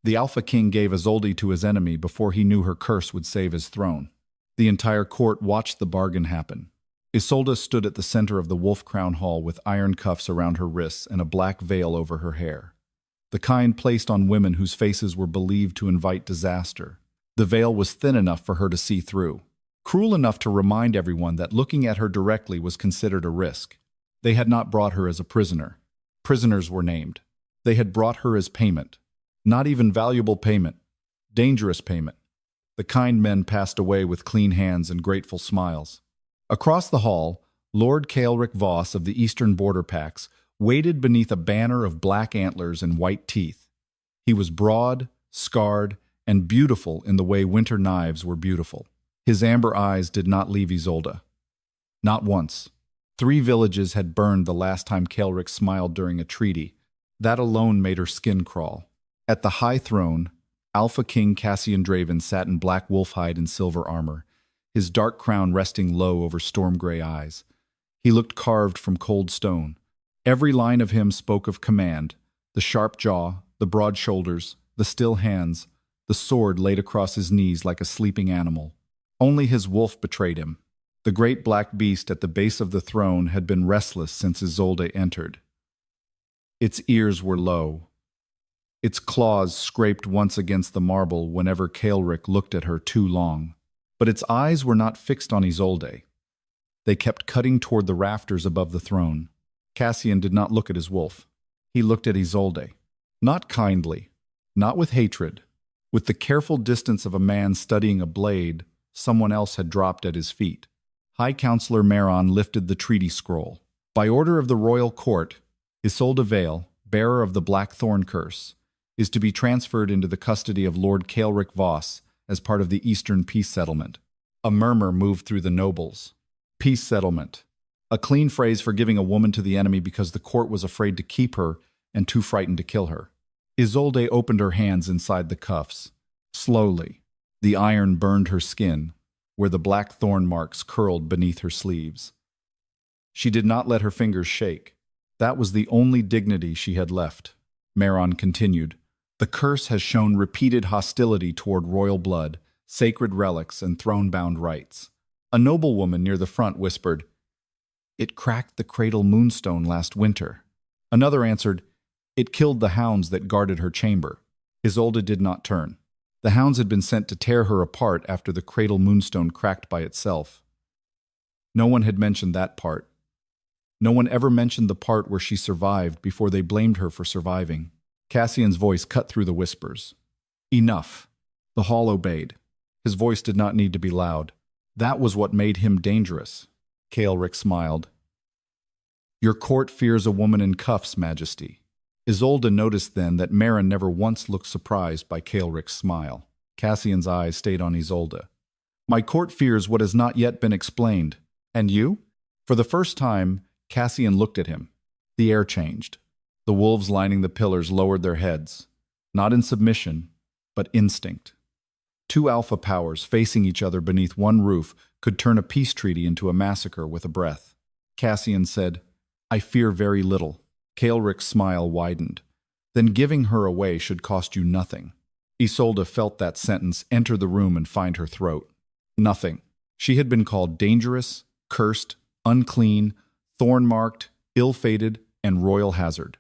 The Alpha King gave Isolde to his enemy before he knew her curse would save his throne. The entire court watched the bargain happen. Isolde stood at the center of the Wolf Crown Hall with iron cuffs around her wrists and a black veil over her hair. The kind placed on women whose faces were believed to invite disaster. The veil was thin enough for her to see through, cruel enough to remind everyone that looking at her directly was considered a risk. They had not brought her as a prisoner. Prisoners were named. They had brought her as payment. Not even valuable payment. Dangerous payment. The kind men passed away with clean hands and grateful smiles. Across the hall, Lord Kaelric Voss of the Eastern Border Pacts waited beneath a banner of black antlers and white teeth. He was broad, scarred, and beautiful in the way winter knives were beautiful. His amber eyes did not leave Isolde. Not once. 3 villages had burned the last time Kaelric smiled during a treaty. That alone made her skin crawl. At the high throne, Alpha King Cassian Draven sat in black wolf hide and silver armor, his dark crown resting low over storm-gray eyes. He looked carved from cold stone. Every line of him spoke of command, the sharp jaw, the broad shoulders, the still hands, the sword laid across his knees like a sleeping animal. Only his wolf betrayed him. The great black beast at the base of the throne had been restless since Isolde entered. Its ears were low. Its claws scraped once against the marble whenever Kaelric looked at her too long. But its eyes were not fixed on Isolde. They kept cutting toward the rafters above the throne. Cassian did not look at his wolf. He looked at Isolde. Not kindly, not with hatred. With the careful distance of a man studying a blade someone else had dropped at his feet. High Counselor Meron lifted the treaty scroll. By order of the royal court, Isolde Vale, bearer of the Black Thorn curse, is to be transferred into the custody of Lord Kaelric Voss as part of the Eastern Peace Settlement. A murmur moved through the nobles. Peace settlement. A clean phrase for giving a woman to the enemy because the court was afraid to keep her and too frightened to kill her. Isolde opened her hands inside the cuffs. Slowly, the iron burned her skin, where the black thorn marks curled beneath her sleeves. She did not let her fingers shake. That was the only dignity she had left. Meron continued. The curse has shown repeated hostility toward royal blood, sacred relics, and throne-bound rights. A noblewoman near the front whispered, "It cracked the cradle moonstone last winter." Another answered, "It killed the hounds that guarded her chamber." Isolde did not turn. The hounds had been sent to tear her apart after the cradle moonstone cracked by itself. No one had mentioned that part. No one ever mentioned the part where she survived before they blamed her for surviving. Cassian's voice cut through the whispers. Enough. The hall obeyed. His voice did not need to be loud. That was what made him dangerous. Kaelric smiled. "Your court fears a woman in cuffs, Majesty." Isolde noticed then that Meron never once looked surprised by Kaelric's smile. Cassian's eyes stayed on Isolde. "My court fears what has not yet been explained. And you?" For the first time, Cassian looked at him. The air changed. The wolves lining the pillars lowered their heads, not in submission, but instinct. 2 alpha powers facing each other beneath one roof could turn a peace treaty into a massacre with a breath. Cassian said, "I fear very little." Kaelric's smile widened. "Then giving her away should cost you nothing." Isolde felt that sentence enter the room and find her throat. Nothing. She had been called dangerous, cursed, unclean, thorn-marked, ill-fated, and royal hazard.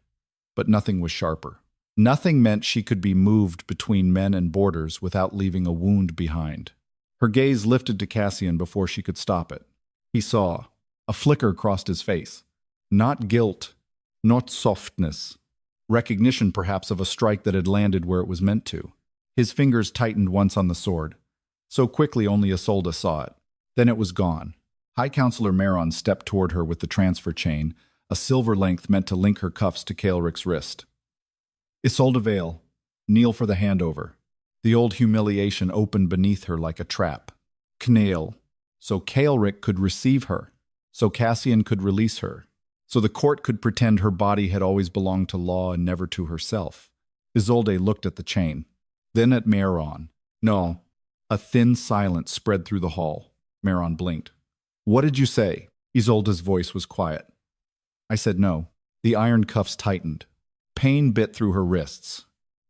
But nothing was sharper. Nothing meant she could be moved between men and borders without leaving a wound behind. Her gaze lifted to Cassian before she could stop it. He saw. A flicker crossed his face. Not guilt, not softness. Recognition, perhaps, of a strike that had landed where it was meant to. His fingers tightened once on the sword. So quickly only Isolde saw it. Then it was gone. High Counselor Meron stepped toward her with the transfer chain, a silver length meant to link her cuffs to Kaelric's wrist. "Isolde Vale, kneel for the handover." The old humiliation opened beneath her like a trap. Kneel. So Kaelric could receive her. So Cassian could release her. So the court could pretend her body had always belonged to law and never to herself. Isolde looked at the chain. Then at Meron. No. A thin silence spread through the hall. Meron blinked. "What did you say?" Isolde's voice was quiet. "I said no." The iron cuffs tightened. Pain bit through her wrists.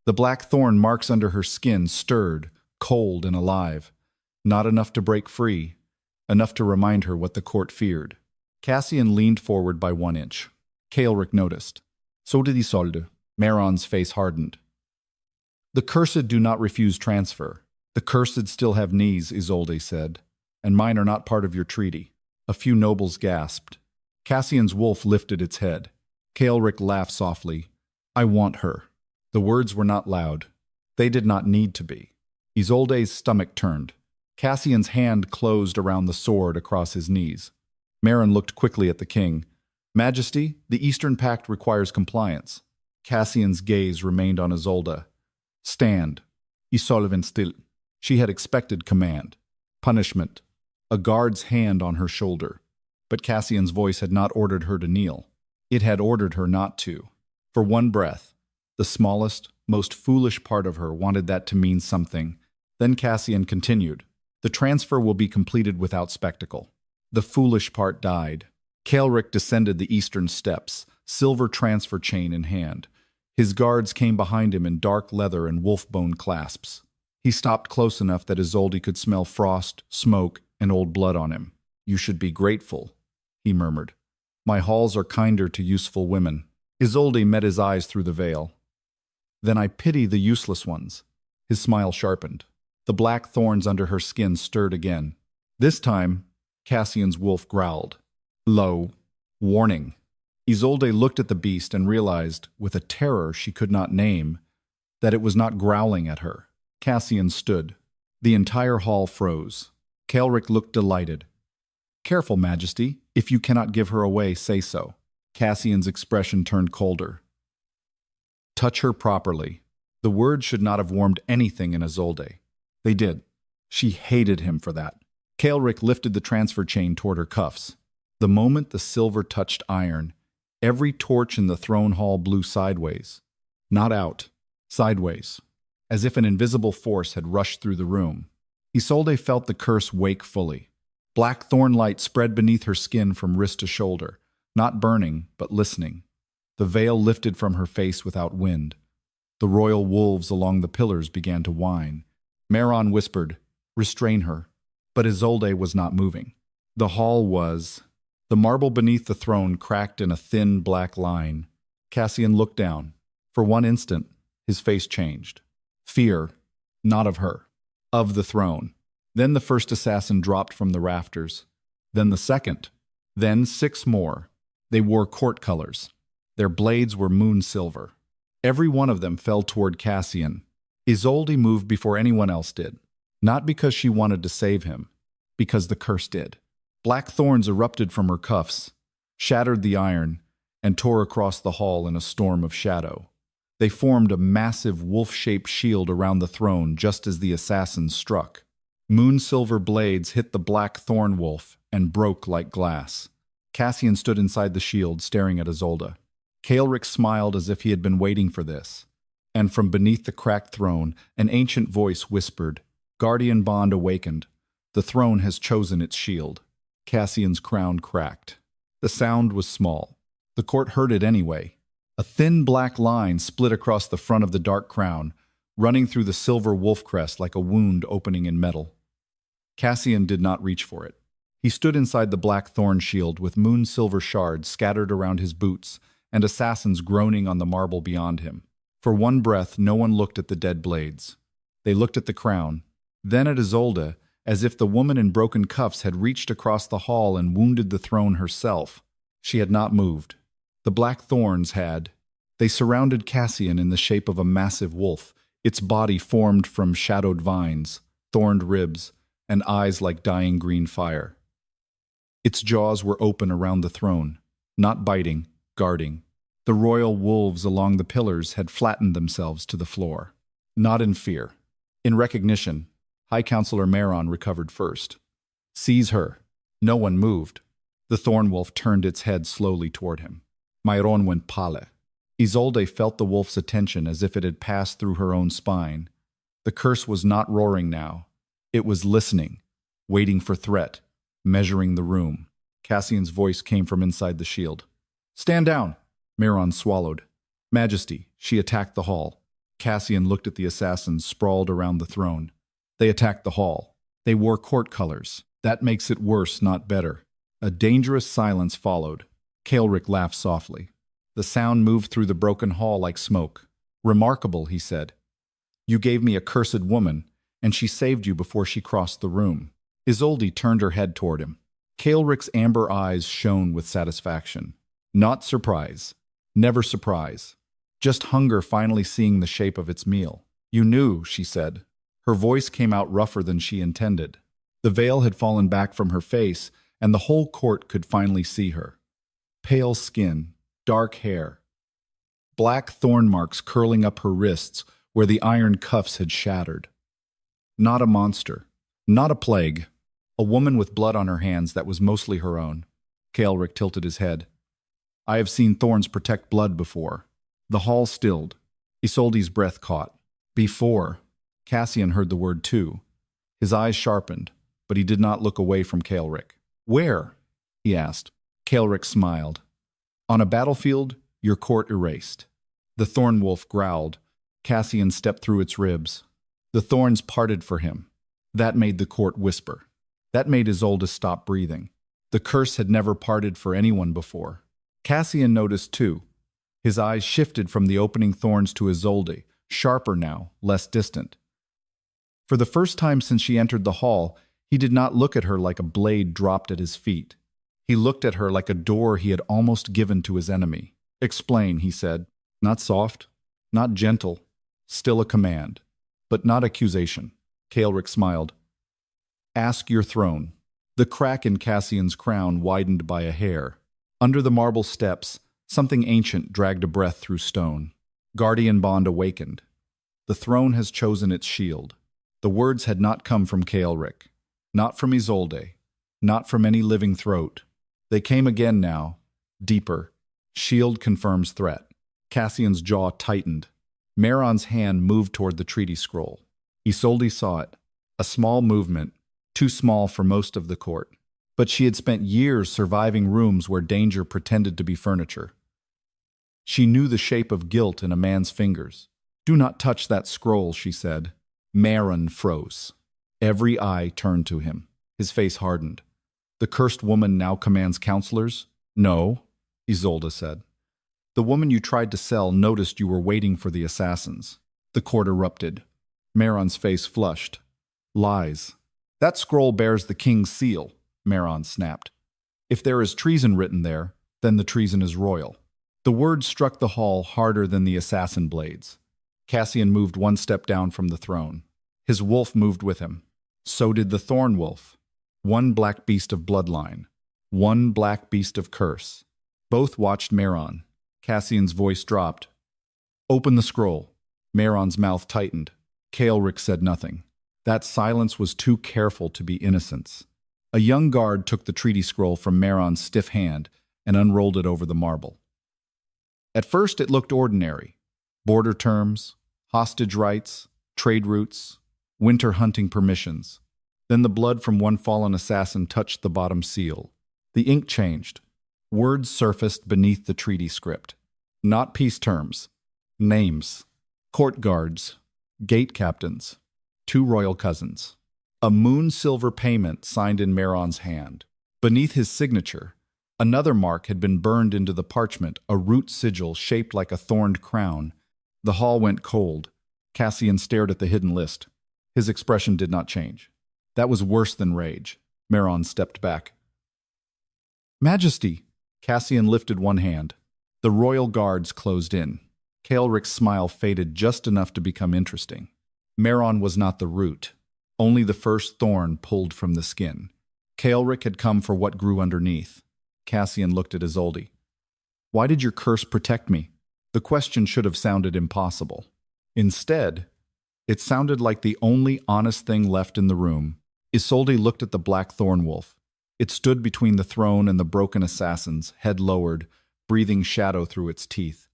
The black thorn marks under her skin stirred, cold and alive. Not enough to break free, enough to remind her what the court feared. Cassian leaned forward by 1 inch. Kaelric noticed. So did Isolde. Meron's face hardened. The cursed do not refuse transfer. The cursed still have knees, Isolde said, and mine are not part of your treaty. A few nobles gasped. Cassian's wolf lifted its head. Kaelric laughed softly. I want her. The words were not loud. They did not need to be. Isolde's stomach turned. Cassian's hand closed around the sword across his knees. Meron looked quickly at the king. Majesty, the Eastern Pact requires compliance. Cassian's gaze remained on Isolde. Stand. Isolde still. She had expected command. Punishment. A guard's hand on her shoulder. But Cassian's voice had not ordered her to kneel. It had ordered her not to. For one breath, the smallest, most foolish part of her wanted that to mean something. Then Cassian continued. The transfer will be completed without spectacle. The foolish part died. Kaelric descended the eastern steps, silver transfer chain in hand. His guards came behind him in dark leather and wolf-bone clasps. He stopped close enough that Isolde could smell frost, smoke, and old blood on him. You should be grateful, he murmured. My halls are kinder to useful women. Isolde met his eyes through the veil. Then I pity the useless ones. His smile sharpened. The black thorns under her skin stirred again. This time, Cassian's wolf growled. Low. Warning. Isolde looked at the beast and realized, with a terror she could not name, that it was not growling at her. Cassian stood. The entire hall froze. Kaelric looked delighted. Careful, Majesty. If you cannot give her away, say so. Cassian's expression turned colder. Touch her properly. The words should not have warmed anything in Isolde. They did. She hated him for that. Kaelric lifted the transfer chain toward her cuffs. The moment the silver touched iron, every torch in the throne hall blew sideways. Not out. Sideways. As if an invisible force had rushed through the room. Isolde felt the curse wake fully. Black thorn light spread beneath her skin from wrist to shoulder, not burning, but listening. The veil lifted from her face without wind. The royal wolves along the pillars began to whine. Meron whispered, restrain her. But Isolde was not moving. The hall was. The marble beneath the throne cracked in a thin black line. Cassian looked down. For one instant, his face changed. Fear, not of her, of the throne. Then the first assassin dropped from the rafters. Then the second. Then 6 more. They wore court colors. Their blades were moon silver. Every one of them fell toward Cassian. Isolde moved before anyone else did. Not because she wanted to save him, because the curse did. Black thorns erupted from her cuffs, shattered the iron, and tore across the hall in a storm of shadow. They formed a massive wolf-shaped shield around the throne just as the assassins struck. Moon-silver blades hit the black thorn wolf and broke like glass. Cassian stood inside the shield, staring at Isolde. Kaelric smiled as if he had been waiting for this. And from beneath the cracked throne, an ancient voice whispered, Guardian bond awakened. The throne has chosen its shield. Cassian's crown cracked. The sound was small. The court heard it anyway. A thin black line split across the front of the dark crown, running through the silver wolf crest like a wound opening in metal. Cassian did not reach for it. He stood inside the black thorn shield with moon-silver shards scattered around his boots and assassins groaning on the marble beyond him. For one breath, no one looked at the dead blades. They looked at the crown, then at Isolde, as if the woman in broken cuffs had reached across the hall and wounded the throne herself. She had not moved. The black thorns had. They surrounded Cassian in the shape of a massive wolf, its body formed from shadowed vines, thorned ribs, and eyes like dying green fire. Its jaws were open around the throne, not biting, guarding. The royal wolves along the pillars had flattened themselves to the floor. Not in fear. In recognition, High Counselor Meron recovered first. Seize her. No one moved. The thorn wolf turned its head slowly toward him. Myron went pale. Isolde felt the wolf's attention as if it had passed through her own spine. The curse was not roaring now. It was listening, waiting for threat, measuring the room. Cassian's voice came from inside the shield. Stand down! Meron swallowed. Majesty, she attacked the hall. Cassian looked at the assassins sprawled around the throne. They attacked the hall. They wore court colors. That makes it worse, not better. A dangerous silence followed. Kaelric laughed softly. The sound moved through the broken hall like smoke. Remarkable, he said. You gave me a cursed woman, and she saved you before she crossed the room. Isolde turned her head toward him. Kaelric's amber eyes shone with satisfaction. Not surprise. Never surprise. Just hunger finally seeing the shape of its meal. You knew, she said. Her voice came out rougher than she intended. The veil had fallen back from her face, and the whole court could finally see her. Pale skin, dark hair, black thorn marks curling up her wrists where the iron cuffs had shattered. Not a monster, not a plague, a woman with blood on her hands that was mostly her own. Kaelric tilted his head. I have seen thorns protect blood before. The hall stilled. Isolde's breath caught. Before. Cassian heard the word too. His eyes sharpened, but he did not look away from Kaelric. Where? He asked. Kaelric smiled. On a battlefield, your court erased. The thorn wolf growled. Cassian stepped through its ribs. The thorns parted for him. That made the court whisper. That made Isolde stop breathing. The curse had never parted for anyone before. Cassian noticed too. His eyes shifted from the opening thorns to Isolde, sharper now, less distant. For the first time since she entered the hall, he did not look at her like a blade dropped at his feet. He looked at her like a door he had almost given to his enemy. Explain, he said. Not soft, not gentle, still a command, but not accusation. Kaelric smiled. Ask your throne. The crack in Cassian's crown widened by a hair. Under the marble steps, something ancient dragged a breath through stone. Guardian bond awakened. The throne has chosen its shield. The words had not come from Kaelric, not from Isolde, not from any living throat. They came again now, deeper. Shield confirms threat. Cassian's jaw tightened. Mehron's hand moved toward the treaty scroll. Isolde saw it. A small movement, too small for most of the court. But she had spent years surviving rooms where danger pretended to be furniture. She knew the shape of guilt in a man's fingers. Do not touch that scroll, she said. Mehron froze. Every eye turned to him. His face hardened. The cursed woman now commands counselors? No, Isolde said. The woman you tried to sell noticed you were waiting for the assassins. The court erupted. Mehron's face flushed. Lies. That scroll bears the king's seal, Mehron snapped. If there is treason written there, then the treason is royal. The words struck the hall harder than the assassin blades. Cassian moved one step down from the throne. His wolf moved with him. So did the thorn wolf. One black beast of bloodline. One black beast of curse. Both watched Mehron. Cassian's voice dropped. Open the scroll. Mehron's mouth tightened. Kaelric said nothing. That silence was too careful to be innocence. A young guard took the treaty scroll from Mehron's stiff hand and unrolled it over the marble. At first it looked ordinary. Border terms, hostage rights, trade routes, winter hunting permissions. Then the blood from one fallen assassin touched the bottom seal. The ink changed. Words surfaced beneath the treaty script. Not peace terms. Names. Court guards. Gate captains. 2 royal cousins. A moon-silver payment signed in Mehron's hand. Beneath his signature, another mark had been burned into the parchment, a root sigil shaped like a thorned crown. The hall went cold. Cassian stared at the hidden list. His expression did not change. That was worse than rage. Mehron stepped back. Majesty! Cassian lifted one hand. The royal guards closed in. Kaelric's smile faded just enough to become interesting. Mehron was not the root, only the first thorn pulled from the skin. Kaelric had come for what grew underneath. Cassian looked at Isolde. Why did your curse protect me? The question should have sounded impossible. Instead, it sounded like the only honest thing left in the room. Isolde looked at the black thorn wolf. It stood between the throne and the broken assassins, head lowered, breathing shadow through its teeth.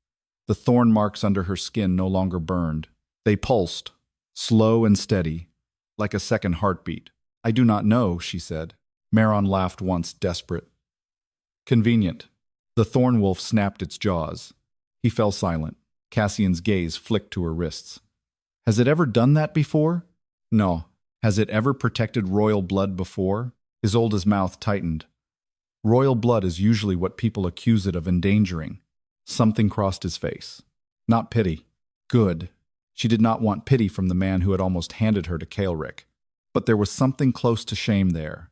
The thorn marks under her skin no longer burned. They pulsed, slow and steady, like a second heartbeat. I do not know, she said. Mehron laughed once, desperate. Convenient. The thorn wolf snapped its jaws. He fell silent. Cassian's gaze flicked to her wrists. Has it ever done that before? No. Has it ever protected royal blood before? Isolde's mouth tightened. Royal blood is usually what people accuse it of endangering. Something crossed his face. Not pity. Good. She did not want pity from the man who had almost handed her to Kaelric. But there was something close to shame there,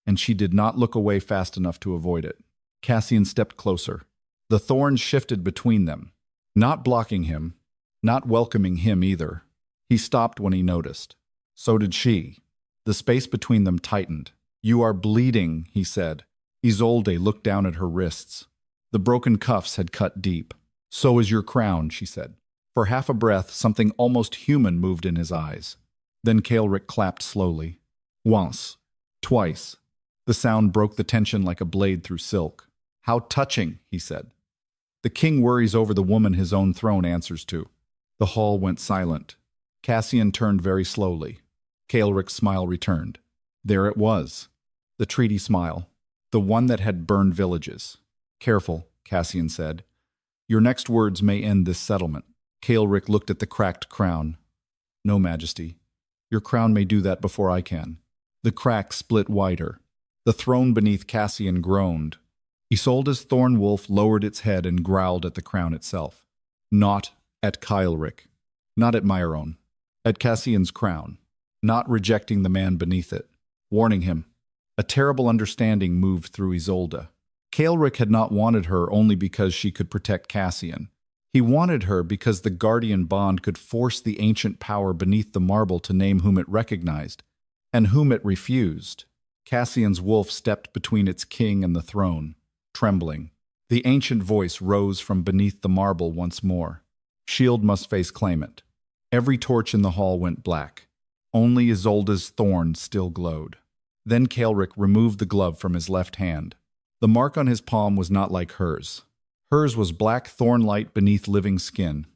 and she did not look away fast enough to avoid it. Cassian stepped closer. The thorns shifted between them, not blocking him, not welcoming him either. He stopped when he noticed. So did she. The space between them tightened. You are bleeding, he said. Isolde looked down at her wrists. The broken cuffs had cut deep. So is your crown, she said. For half a breath, something almost human moved in his eyes. Then Kaelric clapped slowly. Once. Twice. The sound broke the tension like a blade through silk. How touching, he said. The king worries over the woman his own throne answers to. The hall went silent. Cassian turned very slowly. Kaelric's smile returned. There it was. The treaty smile. The one that had burned villages. Careful, Cassian said. Your next words may end this settlement. Kaelric looked at the cracked crown. No, Majesty. Your crown may do that before I can. The crack split wider. The throne beneath Cassian groaned. Isolde's thorn wolf lowered its head and growled at the crown itself. Not at Kaelric. Not at Myron. At Cassian's crown. Not rejecting the man beneath it. Warning him. A terrible understanding moved through Isolde. Kaelric had not wanted her only because she could protect Cassian. He wanted her because the guardian bond could force the ancient power beneath the marble to name whom it recognized, and whom it refused. Cassian's wolf stepped between its king and the throne, trembling. The ancient voice rose from beneath the marble once more. Shield must face claimant. Every torch in the hall went black. Only Isolde's thorn still glowed. Then Kaelric removed the glove from his left hand. The mark on his palm was not like hers. Hers was black thorn light beneath living skin.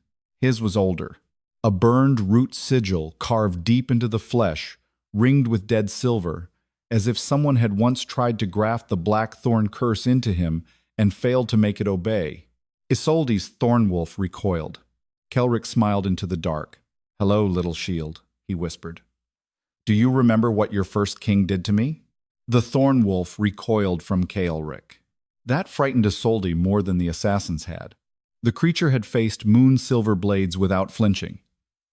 His was older. A burned root sigil carved deep into the flesh, ringed with dead silver, as if someone had once tried to graft the black thorn curse into him and failed to make it obey. Isolde's thorn wolf recoiled. Kaelric smiled into the dark. Hello, little shield, he whispered. Do you remember what your first king did to me? The thorn wolf recoiled from Kaelric. That frightened Isolde more than the assassins had. The creature had faced moon-silver blades without flinching.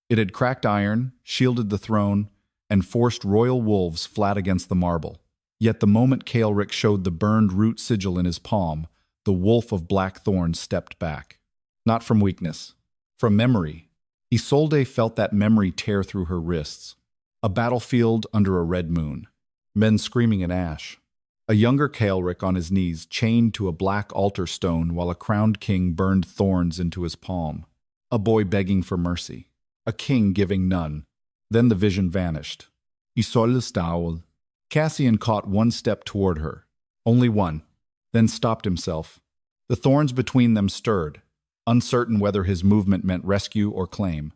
It had cracked iron, shielded the throne, and forced royal wolves flat against the marble. Yet the moment Kaelric showed the burned root sigil in his palm, the wolf of black thorns stepped back. Not from weakness. From memory. Isolde felt that memory tear through her wrists. A battlefield under a red moon. Men screaming in ash. A younger Kaelric on his knees chained to a black altar stone while a crowned king burned thorns into his palm. A boy begging for mercy. A king giving none. Then the vision vanished. Isolde scowled. Cassian caught one step toward her. Only one. Then stopped himself. The thorns between them stirred, uncertain whether his movement meant rescue or claim.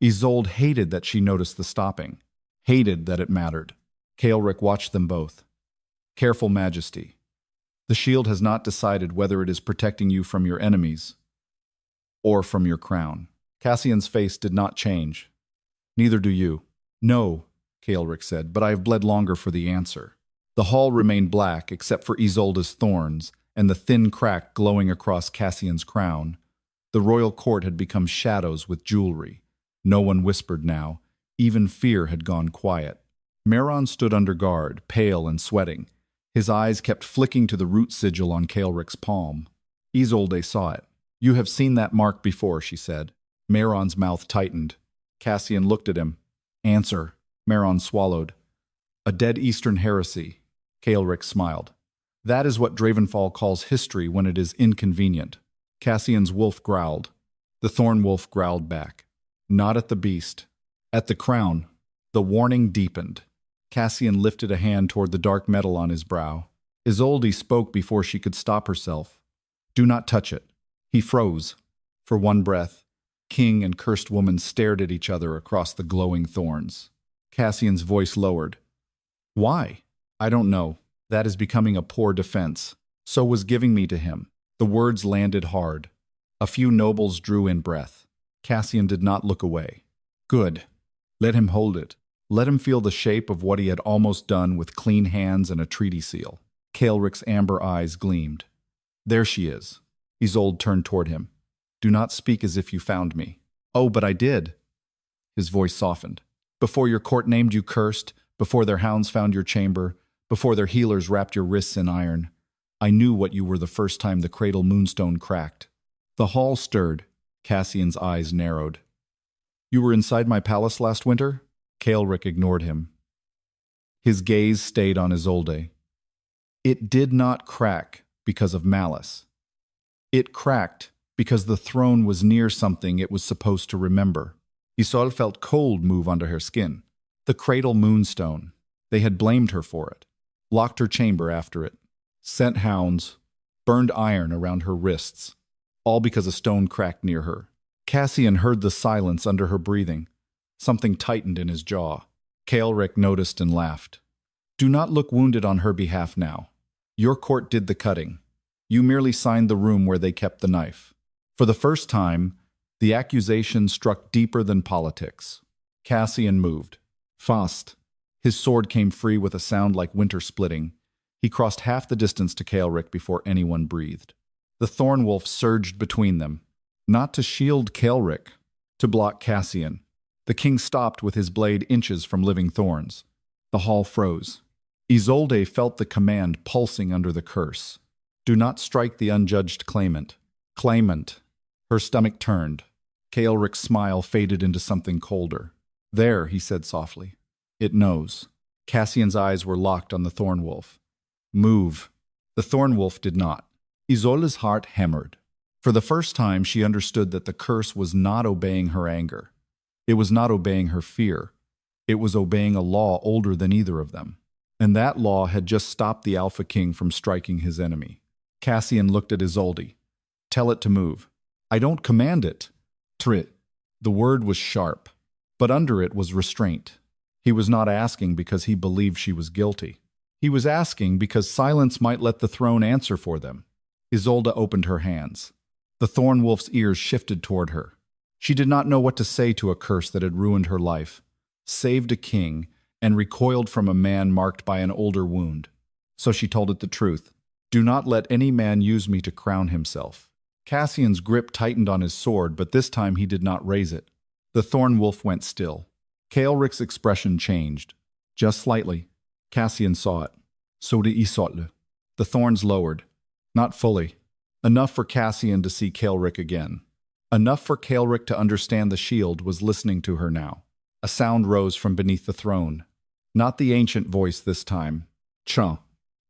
Isolde hated that she noticed the stopping. Hated that it mattered. Kaelric watched them both. Careful, Majesty. The shield has not decided whether it is protecting you from your enemies or from your crown. Cassian's face did not change. Neither do you. No, Kaelric said, but I have bled longer for the answer. The hall remained black except for Isolde's thorns and the thin crack glowing across Cassian's crown. The royal court had become shadows with jewelry. No one whispered now. Even fear had gone quiet. Myron stood under guard, pale and sweating. His eyes kept flicking to the root sigil on Kaelric's palm. Isolde saw it. You have seen that mark before, she said. Myron's mouth tightened. Cassian looked at him. Answer. Myron swallowed. A dead Eastern heresy. Kaelric smiled. That is what Dravenfall calls history when it is inconvenient. Cassian's wolf growled. The thorn wolf growled back. Not at the beast. At the crown. The warning deepened. Cassian lifted a hand toward the dark metal on his brow. Isolde spoke before she could stop herself. Do not touch it. He froze. For one breath, king and cursed woman stared at each other across the glowing thorns. Cassian's voice lowered. Why? I don't know. That is becoming a poor defense. So was giving me to him. The words landed hard. A few nobles drew in breath. Cassian did not look away. Good. Let him hold it. Let him feel the shape of what he had almost done with clean hands and a treaty seal. Kaelric's amber eyes gleamed. There she is. Isolde turned toward him. Do not speak as if you found me. Oh, but I did. His voice softened. Before your court named you cursed, before their hounds found your chamber, before their healers wrapped your wrists in iron, I knew what you were the first time the cradle moonstone cracked. The hall stirred. Cassian's eyes narrowed. You were inside my palace last winter? Kaelric ignored him. His gaze stayed on Isolde. It did not crack because of malice. It cracked because the throne was near something it was supposed to remember. Isolde felt cold move under her skin. The cradle moonstone. They had blamed her for it. Locked her chamber after it. Sent hounds. Burned iron around her wrists. All because a stone cracked near her. Cassian heard the silence under her breathing. Something tightened in his jaw. Kaelric noticed and laughed. Do not look wounded on her behalf now. Your court did the cutting. You merely signed the room where they kept the knife. For the first time, the accusation struck deeper than politics. Cassian moved. Fast. His sword came free with a sound like winter splitting. He crossed half the distance to Kaelric before anyone breathed. The Thorn wolf surged between them, not to shield Kaelric, to block Cassian. The king stopped with his blade inches from living thorns. The hall froze. Isolde felt the command pulsing under the curse. Do not strike the unjudged claimant. Claimant. Her stomach turned. Kaelric's smile faded into something colder. There, he said softly. It knows. Cassian's eyes were locked on the Thorn wolf. Move. The Thorn wolf did not. Isolde's heart hammered. For the first time, she understood that the curse was not obeying her anger. It was not obeying her fear. It was obeying a law older than either of them. And that law had just stopped the Alpha King from striking his enemy. Cassian looked at Isolde. Tell it to move. I don't command it. Trit. The word was sharp, but under it was restraint. He was not asking because he believed she was guilty. He was asking because silence might let the throne answer for them. Isolde opened her hands. The Thorn wolf's ears shifted toward her. She did not know what to say to a curse that had ruined her life, saved a king, and recoiled from a man marked by an older wound. So she told it the truth. Do not let any man use me to crown himself. Cassian's grip tightened on his sword, but this time he did not raise it. The Thorn wolf went still. Kaelric's expression changed. Just slightly. Cassian saw it. So did Isolde. The thorns lowered. Not fully. Enough for Cassian to see Kaelric again. Enough for Kaelric to understand the shield was listening to her now. A sound rose from beneath the throne. Not the ancient voice this time. Chun.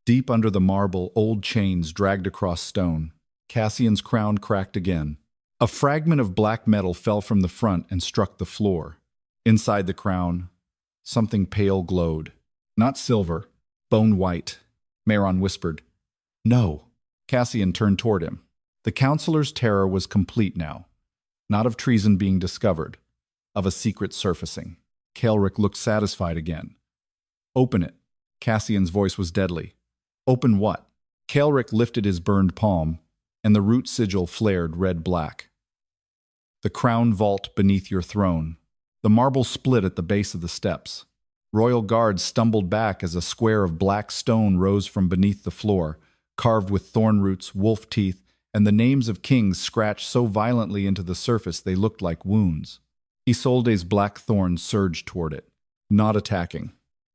Deep under the marble, old chains dragged across stone. Cassian's crown cracked again. A fragment of black metal fell from the front and struck the floor. Inside the crown, something pale glowed. Not silver, bone white. Mehron whispered, No. Cassian turned toward him. The counselor's terror was complete now. Not of treason being discovered, of a secret surfacing. Kaelric looked satisfied again. Open it. Cassian's voice was deadly. Open what? Kaelric lifted his burned palm, and the root sigil flared red-black. The crown vault beneath your throne. The marble split at the base of the steps. Royal guards stumbled back as a square of black stone rose from beneath the floor, carved with thorn roots, wolf teeth, and the names of kings scratched so violently into the surface they looked like wounds. Isolde's black thorn surged toward it, not attacking.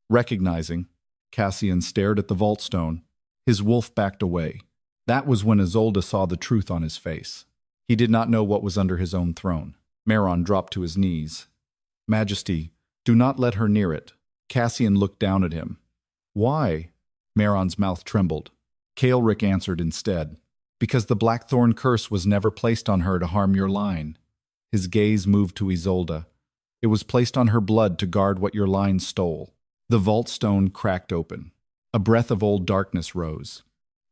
Recognizing, Cassian stared at the vault stone. His wolf backed away. That was when Isolde saw the truth on his face. He did not know what was under his own throne. Mehron dropped to his knees. Majesty, do not let her near it. Cassian looked down at him. Why? Mehron's mouth trembled. Kaelric answered instead. Because the Blackthorn curse was never placed on her to harm your line. His gaze moved to Isolde. It was placed on her blood to guard what your line stole. The vault stone cracked open. A breath of old darkness rose.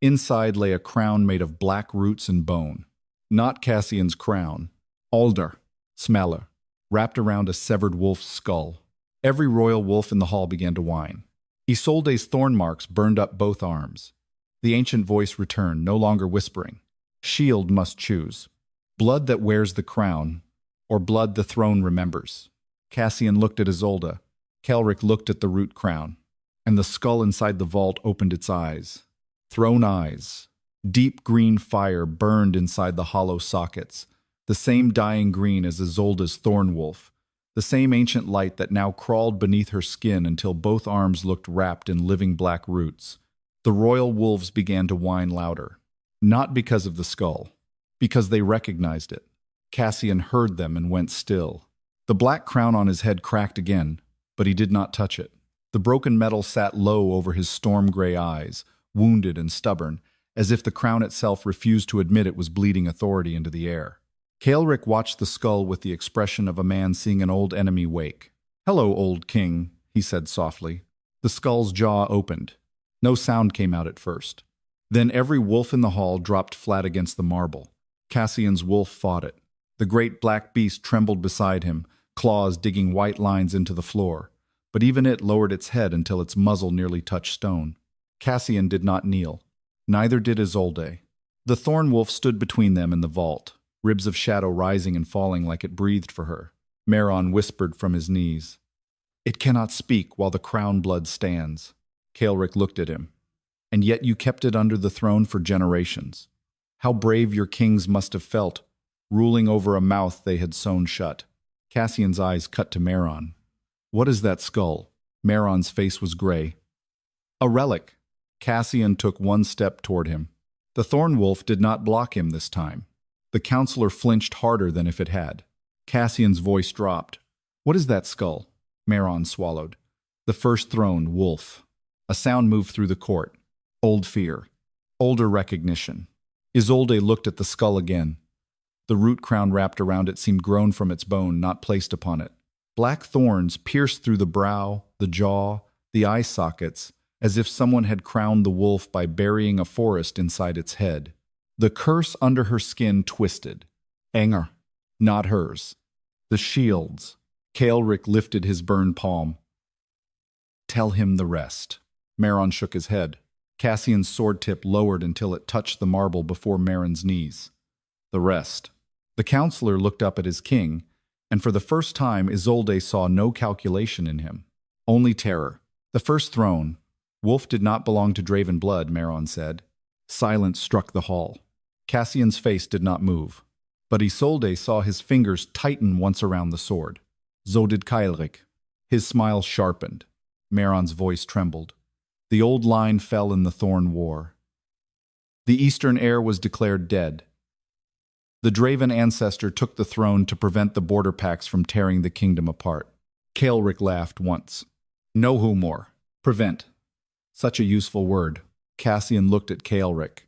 Inside lay a crown made of black roots and bone. Not Cassian's crown. Alder, smaller, wrapped around a severed wolf's skull. Every royal wolf in the hall began to whine. Isolde's thorn marks burned up both arms. The ancient voice returned, no longer whispering. Shield must choose. Blood that wears the crown, or blood the throne remembers. Cassian looked at Isolde. Kaelric looked at the root crown, and the skull inside the vault opened its eyes. Throne eyes. Deep green fire burned inside the hollow sockets, the same dying green as Isolde's thorn wolf, the same ancient light that now crawled beneath her skin until both arms looked wrapped in living black roots. The royal wolves began to whine louder, not because of the skull, because they recognized it. Cassian heard them and went still. The black crown on his head cracked again, but he did not touch it. The broken metal sat low over his storm-gray eyes, wounded and stubborn, as if the crown itself refused to admit it was bleeding authority into the air. Kaelric watched the skull with the expression of a man seeing an old enemy wake. "Hello, old king," he said softly. The skull's jaw opened. No sound came out at first. Then every wolf in the hall dropped flat against the marble. Cassian's wolf fought it. The great black beast trembled beside him, claws digging white lines into the floor. But even it lowered its head until its muzzle nearly touched stone. Cassian did not kneel. Neither did Isolde. The thorn wolf stood between them in the vault, ribs of shadow rising and falling like it breathed for her. Meron whispered from his knees, "It cannot speak while the crown blood stands." Kaelric looked at him. "And yet you kept it under the throne for generations. How brave your kings must have felt, ruling over a mouth they had sewn shut." Cassian's eyes cut to Meron. "What is that skull?" Meron's face was gray. "A relic." Cassian took one step toward him. The thorn wolf did not block him this time. The counselor flinched harder than if it had. Cassian's voice dropped. "What is that skull?" Meron swallowed. "The first throne, wolf." A sound moved through the court. Old fear. Older recognition. Isolde looked at the skull again. The root crown wrapped around it seemed grown from its bone, not placed upon it. Black thorns pierced through the brow, the jaw, the eye sockets, as if someone had crowned the wolf by burying a forest inside its head. The curse under her skin twisted. Anger, not hers. The shields. Kaelric lifted his burned palm. "Tell him the rest." Meron shook his head. Cassian's sword tip lowered until it touched the marble before Meron's knees. "The rest." The counselor looked up at his king, and for the first time Isolde saw no calculation in him. Only terror. "The first throne. Wolf did not belong to Draven blood," Meron said. Silence struck the hall. Cassian's face did not move, but Isolde saw his fingers tighten once around the sword. So did Kaelric. His smile sharpened. Meron's voice trembled. The old line fell in the Thorn War. The Eastern heir was declared dead. The Draven ancestor took the throne to prevent the border pacts from tearing the kingdom apart. Kaelric laughed once. "No humor. Prevent. Such a useful word." Cassian looked at Kaelric.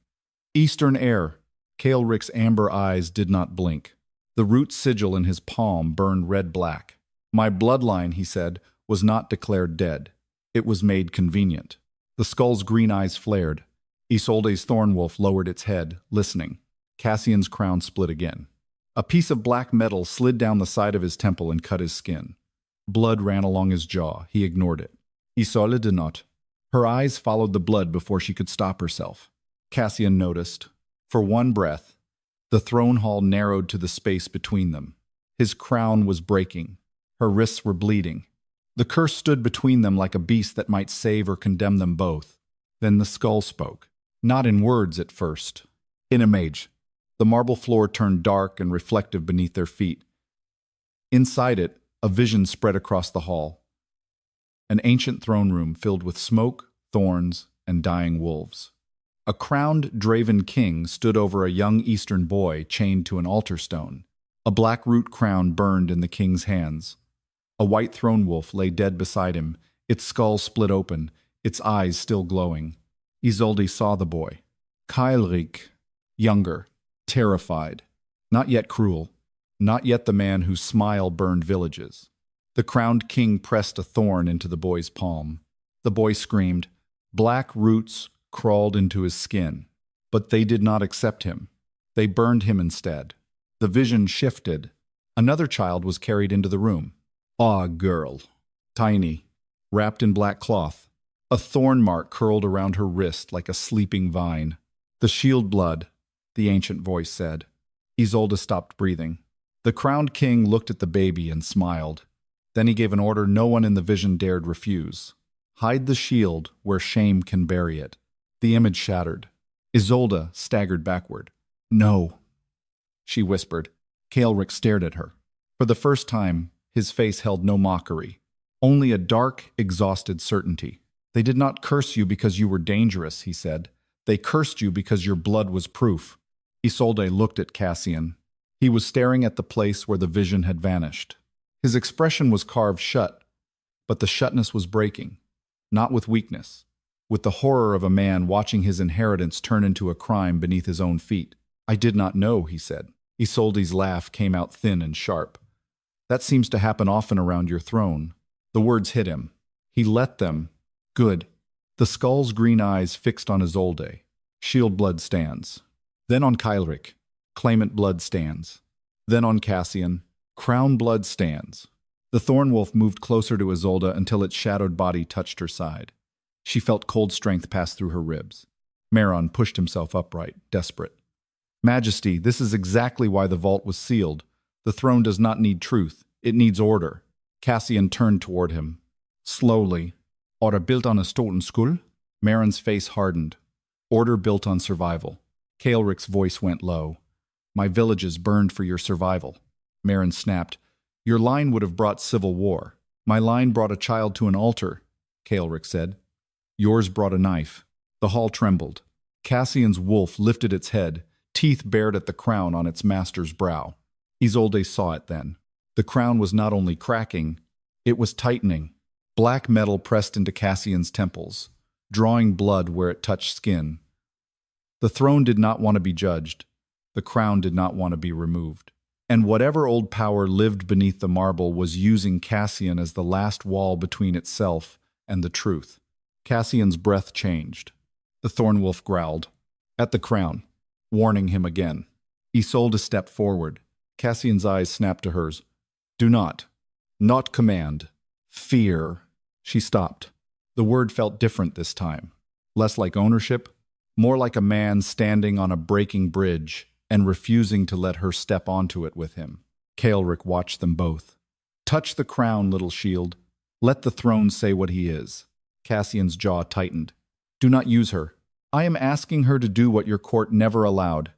"Eastern heir." Kaelric's amber eyes did not blink. The root sigil in his palm burned red-black. "My bloodline," he said, "was not declared dead. It was made convenient." The skull's green eyes flared. Isolde's thornwolf lowered its head, listening. Cassian's crown split again. A piece of black metal slid down the side of his temple and cut his skin. Blood ran along his jaw. He ignored it. Isolde did not. Her eyes followed the blood before she could stop herself. Cassian noticed. For one breath, the throne hall narrowed to the space between them. His crown was breaking. Her wrists were bleeding. The curse stood between them like a beast that might save or condemn them both. Then the skull spoke. Not in words at first. In image. The marble floor turned dark and reflective beneath their feet. Inside it, a vision spread across the hall. An ancient throne room filled with smoke, thorns, and dying wolves. A crowned Draven king stood over a young eastern boy chained to an altar stone. A black root crown burned in the king's hands. A white throne wolf lay dead beside him, its skull split open, its eyes still glowing. Isolde saw the boy. Kaelric, younger, terrified, not yet cruel, not yet the man whose smile burned villages. The crowned king pressed a thorn into the boy's palm. The boy screamed. Black roots crawled into his skin. But they did not accept him. They burned him instead. The vision shifted. Another child was carried into the room. A girl. Tiny. Wrapped in black cloth. A thorn mark curled around her wrist like a sleeping vine. The shield blood, the ancient voice said. Isolde stopped breathing. The crowned king looked at the baby and smiled. Then he gave an order no one in the vision dared refuse. Hide the shield where shame can bury it. The image shattered. Isolde staggered backward. No, she whispered. Kaelric stared at her. For the first time, his face held no mockery, only a dark, exhausted certainty. They did not curse you because you were dangerous, he said. They cursed you because your blood was proof. Isolde looked at Cassian. He was staring at the place where the vision had vanished. His expression was carved shut, but the shutness was breaking, not with weakness, with the horror of a man watching his inheritance turn into a crime beneath his own feet. I did not know, he said. Isolde's laugh came out thin and sharp. That seems to happen often around your throne. The words hit him. He let them. Good. The skull's green eyes fixed on Isolde. Shield blood stands. Then on Kaelric. Claimant blood stands. Then on Cassian. Crown blood stands. The thorn wolf moved closer to Isolde until its shadowed body touched her side. She felt cold strength pass through her ribs. Meron pushed himself upright, desperate. Majesty, this is exactly why the vault was sealed. The throne does not need truth. It needs order. Cassian turned toward him. Slowly. Order built on a stolen skull? Meron's face hardened. Order built on survival. Kaelric's voice went low. My villages burned for your survival. Meron snapped. Your line would have brought civil war. My line brought a child to an altar, Kaelric said. Yours brought a knife. The hall trembled. Cassian's wolf lifted its head, teeth bared at the crown on its master's brow. Isolde saw it then. The crown was not only cracking, it was tightening. Black metal pressed into Cassian's temples, drawing blood where it touched skin. The throne did not want to be judged. The crown did not want to be removed. And whatever old power lived beneath the marble was using Cassian as the last wall between itself and the truth. Cassian's breath changed. The thorn wolf growled. At the crown, warning him again. Isolde stepped forward. Cassian's eyes snapped to hers. Do not. Not command. Fear. She stopped. The word felt different this time. Less like ownership, more like a man standing on a breaking bridge and refusing to let her step onto it with him. Kaelric watched them both. Touch the crown, little shield. Let the throne say what he is. Cassian's jaw tightened. Do not use her. I am asking her to do what your court never allowed.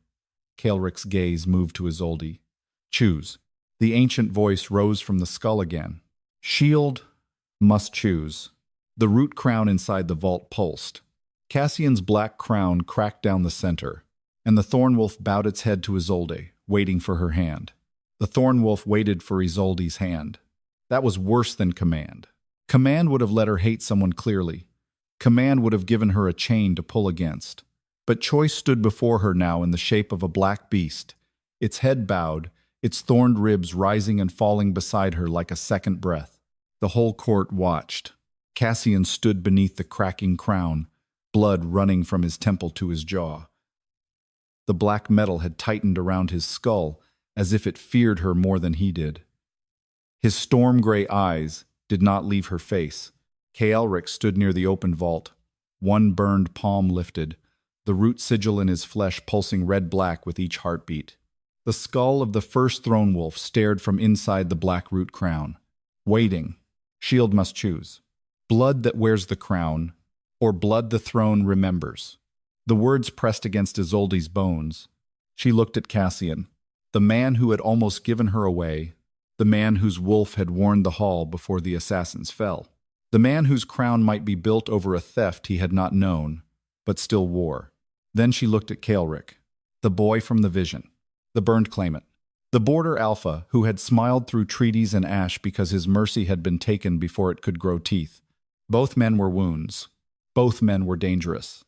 Kaelric's gaze moved to Isolde. Choose. The ancient voice rose from the skull again. Shield must choose. The root crown inside the vault pulsed. Cassian's black crown cracked down the center, and the thorn wolf bowed its head to Isolde, waiting for her hand. The thorn wolf waited for Isolde's hand. That was worse than command. Command would have let her hate someone clearly. Command would have given her a chain to pull against. But choice stood before her now in the shape of a black beast, its head bowed, its thorned ribs rising and falling beside her like a second breath. The whole court watched. Cassian stood beneath the cracking crown, blood running from his temple to his jaw. The black metal had tightened around his skull, as if it feared her more than he did. His storm-gray eyes did not leave her face. Kaelric stood near the open vault, one burned palm lifted, the root sigil in his flesh pulsing red-black with each heartbeat. The skull of the first throne wolf stared from inside the black root crown. Waiting. Shield must choose. Blood that wears the crown, or blood the throne remembers. The words pressed against Isolde's bones. She looked at Cassian, the man who had almost given her away, the man whose wolf had warned the hall before the assassins fell, the man whose crown might be built over a theft he had not known, but still wore. Then she looked at Kaelric, the boy from the vision, the burned claimant, the border alpha who had smiled through treaties and ash because his mercy had been taken before it could grow teeth. Both men were wounds. Both men were dangerous.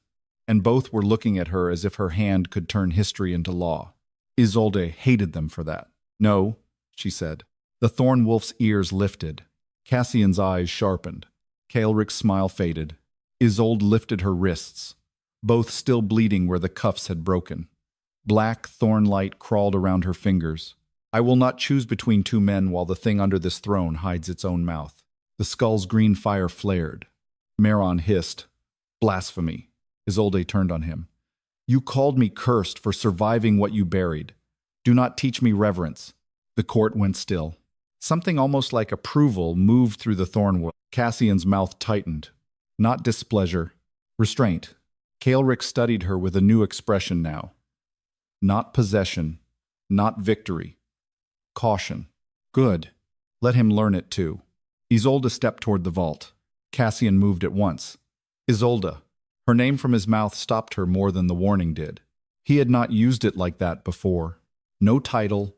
And both were looking at her as if her hand could turn history into law. Isolde hated them for that. No, she said. The thorn wolf's ears lifted. Cassian's eyes sharpened. Kaelric's smile faded. Isolde lifted her wrists, both still bleeding where the cuffs had broken. Black thorn light crawled around her fingers. I will not choose between two men while the thing under this throne hides its own mouth. The skull's green fire flared. Meron hissed. Blasphemy. Isolde turned on him. You called me cursed for surviving what you buried. Do not teach me reverence. The The court went still. Something almost like approval moved through the Thorn world. Cassian's mouth tightened. Not displeasure. Restraint. Kaelric studied her with a new expression now. Not possession. Not victory. Caution. Good. Let him learn it too. Isolde stepped toward the vault. Cassian moved at once. Isolde. Her name from his mouth stopped her more than the warning did. He had not used it like that before. No title.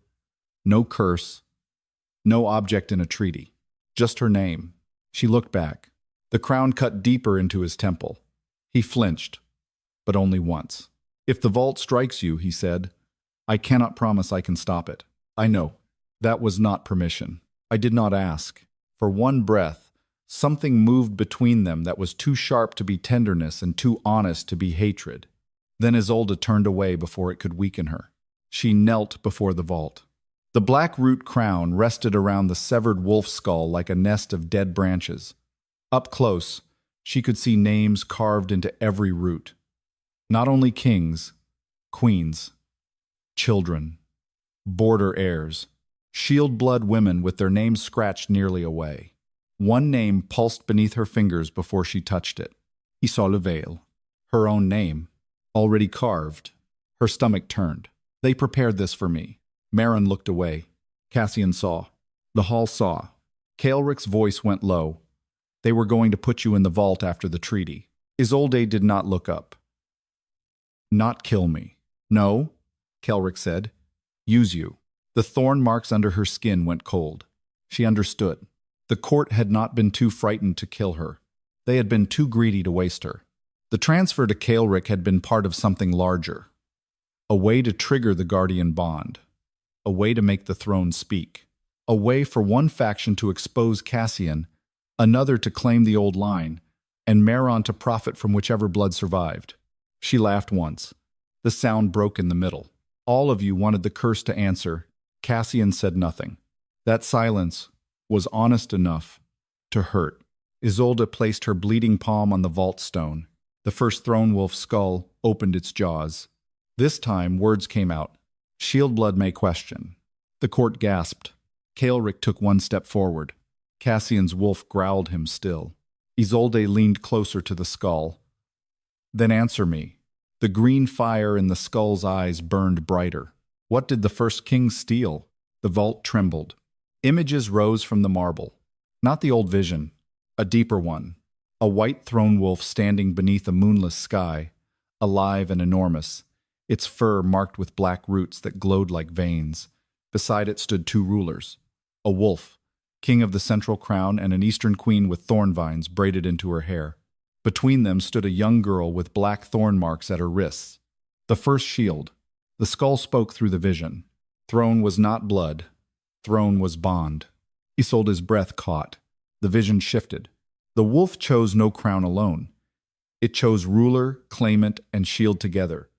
No curse. No object in a treaty. Just her name. She looked back. The crown cut deeper into his temple. He flinched, but only once. If the vault strikes you, he said, I cannot promise I can stop it. I know. That was not permission. I did not ask. For one breath, something moved between them that was too sharp to be tenderness and too honest to be hatred. Then Isolde turned away before it could weaken her. She knelt before the vault. The black root crown rested around the severed wolf skull like a nest of dead branches. Up close, she could see names carved into every root. Not only kings, queens, children, border heirs, shield blood women with their names scratched nearly away. One name pulsed beneath her fingers before she touched it. Isolde Vale. Her own name. Already carved. Her stomach turned. They prepared this for me. Marin looked away. Cassian saw. The hall saw. Kaelric's voice went low. They were going to put you in the vault after the treaty. Isolde did not look up. Not kill me. No, Kaelric said. Use you. The thorn marks under her skin went cold. She understood. The court had not been too frightened to kill her. They had been too greedy to waste her. The transfer to Kaelric had been part of something larger. A way to trigger the guardian bond. A way to make the throne speak. A way for one faction to expose Cassian, another to claim the old line, and Marin to profit from whichever blood survived. She laughed once. The sound broke in the middle. All of you wanted the curse to answer. Cassian said nothing. That silence was honest enough to hurt. Isolde placed her bleeding palm on the vault stone. The first throne wolf skull opened its jaws. This time, words came out. Shield blood may question. The court gasped. Kaelric took one step forward. Cassian's wolf growled him still. Isolde leaned closer to the skull. Then answer me. The green fire in the skull's eyes burned brighter. What did the first king steal? The vault trembled. Images rose from the marble. Not the old vision, a deeper one. A white throne wolf standing beneath a moonless sky, alive and enormous, its fur marked with black roots that glowed like veins. Beside it stood two rulers. A wolf, king of the central crown, and an eastern queen with thorn vines braided into her hair. Between them stood a young girl with black thorn marks at her wrists. The first shield. The skull spoke through the vision. Throne was not blood. Throne was bond. Isolde's breath caught. The vision shifted. The wolf chose no crown alone. It chose ruler, claimant, and shield together.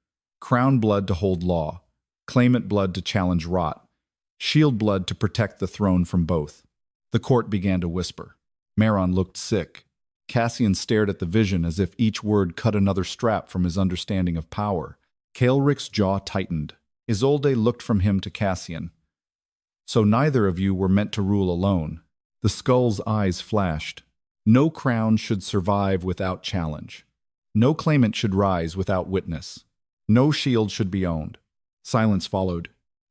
Crown blood to hold law. Claimant blood to challenge rot. Shield blood to protect the throne from both. The court began to whisper. Marin looked sick. Cassian stared at the vision as if each word cut another strap from his understanding of power. Kaelric's jaw tightened. Isolde looked from him to Cassian. So neither of you were meant to rule alone. The skull's eyes flashed. No crown should survive without challenge. No claimant should rise without witness. No shield should be owned. Silence followed.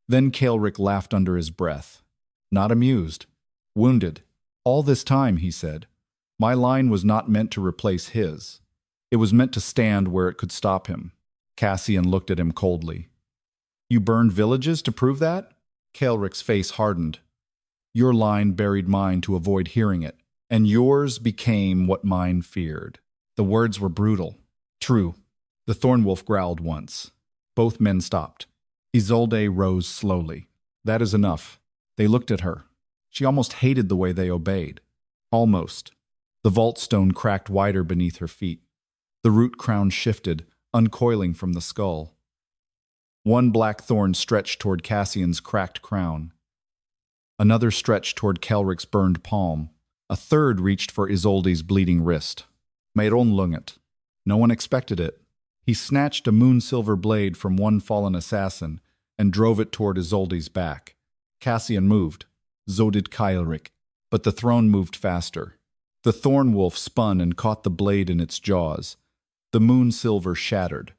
Then Kaelric laughed under his breath. Not amused. Wounded. All this time, he said, my line was not meant to replace his. It was meant to stand where it could stop him. Cassian looked at him coldly. You burned villages to prove that? Kaelric's face hardened. Your line buried mine to avoid hearing it, and yours became what mine feared. The words were brutal. True. The thorn wolf growled once. Both men stopped. Isolde rose slowly. That is enough. They looked at her. She almost hated the way they obeyed. Almost. The vault stone cracked wider beneath her feet. The root crown shifted, uncoiling from the skull. One black thorn stretched toward Cassian's cracked crown. Another stretched toward Kaelric's burned palm. A third reached for Isolde's bleeding wrist. Maron lunget. No one expected it. He snatched a moon-silver blade from one fallen assassin and drove it toward Isolde's back. Cassian moved. So did Kaelric. But the throne moved faster. The thorn wolf spun and caught the blade in its jaws. The moon silver shattered.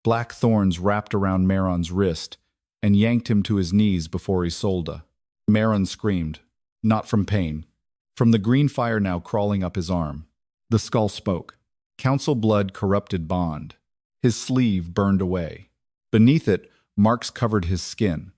Black thorns wrapped around Meron's wrist and yanked him to his knees before Isolde. Meron screamed, not from pain, from the green fire now crawling up his arm. The skull spoke. Council blood corrupted bond. His sleeve burned away. Beneath it, marks covered his skin.